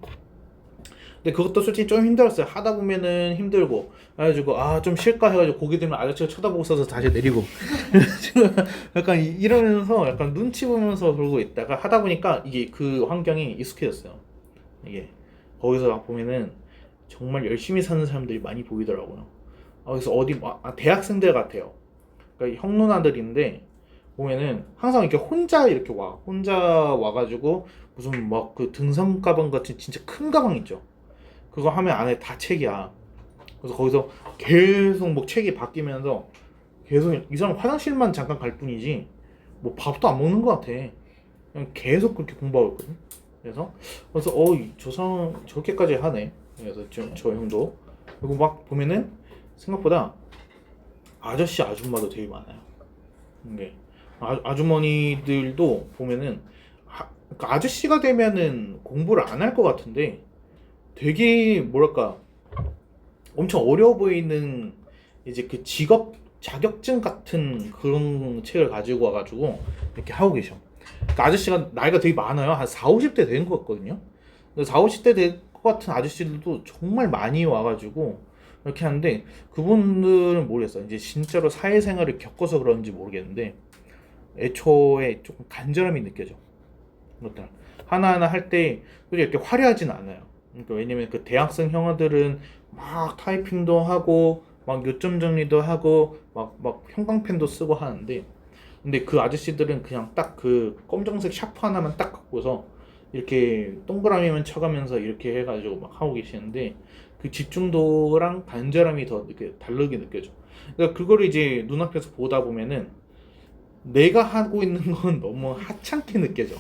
근데 그것도 솔직히 좀 힘들었어요. 하다 보면은 힘들고. 그래가지고 좀 쉴까 해가지고 고개 들면 아저씨가 쳐다보고 있어서 다시 내리고. 약간 이러면서 약간 눈치 보면서 그러고 있다가 하다 보니까 이게 그 환경이 익숙해졌어요. 이게 거기서 보면은 정말 열심히 사는 사람들이 많이 보이더라고요. 그래서 대학생들 같아요. 그러니까 형 누나들인데 보면은 항상 이렇게 혼자 와가지고 무슨 막 그 등산 가방 같은 진짜 큰 가방 있죠. 그거 하면 안에 다 책이야. 그래서 거기서 계속 뭐 책이 바뀌면서 계속 이 사람 화장실만 잠깐 갈 뿐이지 뭐 밥도 안 먹는 것 같아. 그냥 계속 그렇게 공부하고 있거든. 그래서 저 사람 저렇게까지 하네. 그래서 저 형도. 그리고 막 보면은 생각보다 아저씨 아줌마도 되게 많아요. 이게 아주머니들도 보면은 그러니까 아저씨가 되면은 공부를 안 할 것 같은데 되게 뭐랄까 엄청 어려워 보이는 이제 그 직업 자격증 같은 그런 책을 가지고 와가지고 이렇게 하고 계셔. 그 아저씨가 나이가 되게 많아요. 한 4, 50대 된 것 같거든요. 근데 4, 50대 된 것 같은 아저씨들도 정말 많이 와가지고 이렇게 하는데 그분들은 모르겠어요. 이제 진짜로 사회생활을 겪어서 그런지 모르겠는데 애초에 조금 간절함이 느껴져. 것들 하나하나 할 때 이렇게 화려하진 않아요. 그러니까 왜냐면 그 대학생 형아들은 막 타이핑도 하고 막 요점 정리도 하고 막 형광펜도 쓰고 하는데 근데 그 아저씨들은 그냥 딱 그 검정색 샤프 하나만 딱 갖고서 이렇게 동그라미만 쳐가면서 이렇게 해가지고 막 하고 계시는데 그 집중도랑 간절함이 더 이렇게 다르게 느껴져. 그러니까 그거를 이제 눈앞에서 보다 보면은 내가 하고 있는 건 너무 하찮게 느껴져.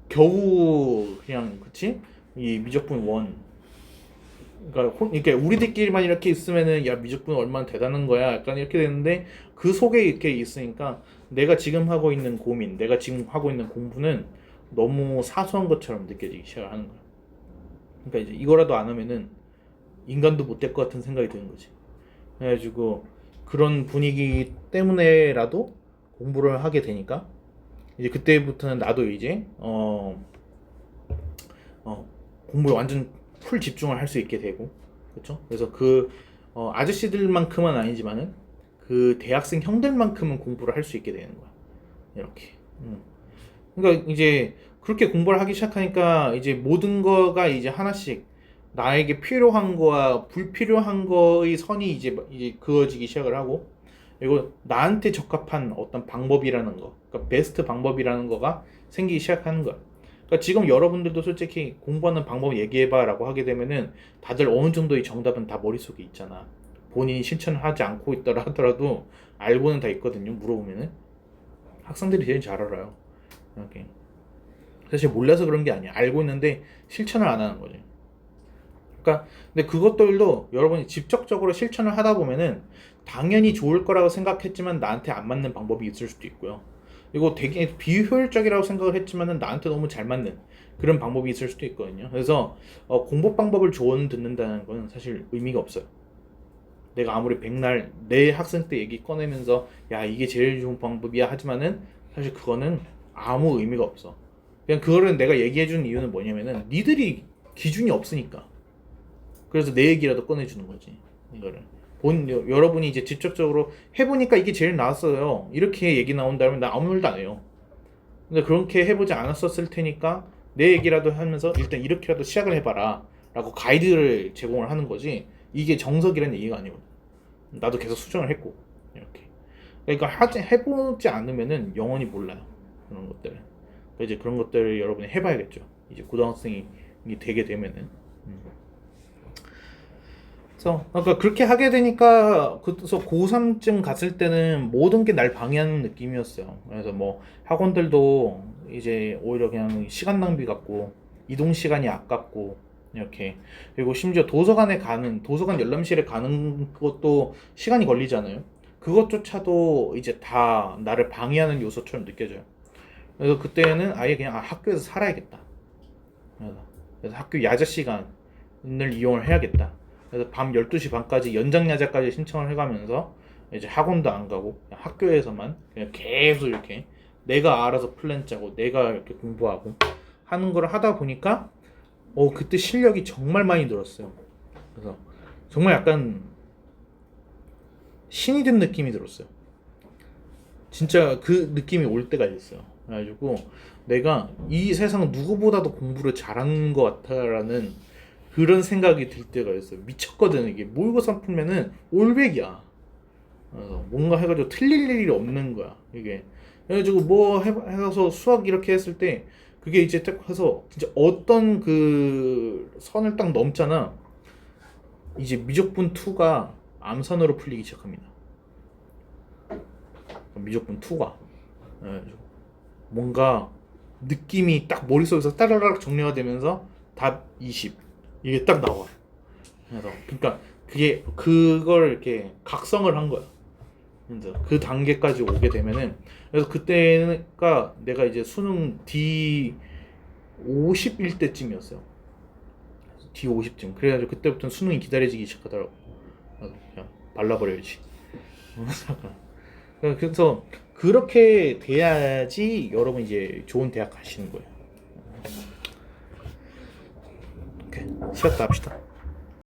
겨우 그냥 그치? 이 미적분 원 그러니까 우리들끼리만 이렇게 있으면은 야 미적분 얼마나 대단한 거야 약간 이렇게 되는데 그 속에 이렇게 있으니까 내가 지금 하고 있는 고민 내가 지금 하고 있는 공부는 너무 사소한 것처럼 느껴지기 시작하는 거야. 그러니까 이제 이거라도 안 하면은 인간도 못 될 것 같은 생각이 드는 거지. 그래가지고 그런 분위기 때문에라도 공부를 하게 되니까 이제 그때부터는 나도 이제 공부에 완전 풀 집중을 할 수 있게 되고 그렇죠? 그래서 그 아저씨들만큼은 아니지만은 그 대학생 형들만큼은 공부를 할 수 있게 되는 거야. 이렇게. 그러니까 이제 그렇게 공부를 하기 시작하니까 이제 모든 거가 이제 하나씩 나에게 필요한 거와 불필요한 거의 선이 이제 그어지기 시작을 하고 그리고 나한테 적합한 어떤 방법이라는 거, 그러니까 베스트 방법이라는 거가 생기기 시작하는 거야. 그러니까 지금 여러분들도 솔직히 공부하는 방법 얘기해봐라고 하게 되면은 다들 어느 정도의 정답은 다 머릿속에 있잖아. 본인이 실천을 하지 않고 있더라 하더라도 알고는 다 있거든요. 물어보면은 학생들이 제일 잘 알아요. 이렇게 사실 몰라서 그런 게 아니야. 알고 있는데 실천을 안 하는 거지. 그러니까 근데 그것들도 여러분이 직접적으로 실천을 하다 보면은 당연히 좋을 거라고 생각했지만 나한테 안 맞는 방법이 있을 수도 있고요. 그리고 되게 비효율적이라고 생각을 했지만은 나한테 너무 잘 맞는 그런 방법이 있을 수도 있거든요. 그래서 공부 방법을 조언 듣는다는 건 사실 의미가 없어요. 내가 아무리 백날 내 학생 때 얘기 꺼내면서 야 이게 제일 좋은 방법이야 하지만은 사실 그거는 아무 의미가 없어. 그냥 그거를 내가 얘기해 준 이유는 뭐냐면은 니들이 기준이 없으니까. 그래서 내 얘기라도 꺼내주는 거지. 이거를 여러분이 이제 직접적으로 해보니까 이게 제일 나았어요 이렇게 얘기 나온다면 나 아무 말도 안 해요. 근데 그렇게 해보지 않았었을 테니까 내 얘기라도 하면서 일단 이렇게라도 시작을 해봐라 라고 가이드를 제공을 하는 거지 이게 정석이라는 얘기가 아니거든. 나도 계속 수정을 했고 이렇게. 그러니까 해보지 않으면은 영원히 몰라요 그런 것들을. 그러니까 이제 그런 것들을 여러분이 해봐야겠죠. 이제 고등학생이 되게 되면은. 그래서 그러니까 그렇게 하게 되니까 그래서 고3쯤 갔을 때는 모든 게 날 방해하는 느낌이었어요. 그래서 뭐 학원들도 이제 오히려 그냥 시간 낭비 같고 이동 시간이 아깝고 이렇게. 그리고 심지어 도서관 열람실에 가는 것도 시간이 걸리잖아요. 그것조차도 이제 다 나를 방해하는 요소처럼 느껴져요. 그래서 그때는 아예 그냥 학교에서 살아야겠다. 그래서 학교 야자 시간을 이용을 해야겠다. 그래서 밤 12시 반까지 연장 야자까지 신청을 해가면서 이제 학원도 안 가고 그냥 학교에서만 그냥 계속 이렇게 내가 알아서 플랜 짜고 내가 이렇게 공부하고 하는 걸 하다 보니까 그때 실력이 정말 많이 늘었어요. 그래서 정말 약간 신이 된 느낌이 들었어요. 진짜 그 느낌이 올 때가 있어요. 그래가지고 내가 이 세상 누구보다도 공부를 잘하는 것 같다라는 그런 생각이 들 때가 있어요. 미쳤거든. 이게 모의고사 풀면은 올백이야. 뭔가 해가지고 틀릴 일이 없는 거야. 이게 그래가지고 뭐 해서 수학 이렇게 했을 때 그게 이제 딱 해서 진짜 어떤 그 선을 딱 넘잖아. 이제 미적분 2가 암산으로 풀리기 시작합니다. 미적분 2가 뭔가 느낌이 딱 머릿속에서 따라락 정리가 되면서 답 20 이게 딱 나와. 그래서 그러니까 그걸 이렇게 각성을 한 거야. 그래서 그 단계까지 오게 되면은 그래서 그때가 내가 이제 수능 D 50일 때쯤이었어요. D 50쯤. 그래가지고 그때부터는 수능이 기다려지기 시작하더라고. 그래서 그냥 발라버려야지. 그래서 그렇게 돼야지 여러분 이제 좋은 대학 가시는 거예요. 오케이. 시작도 합시다.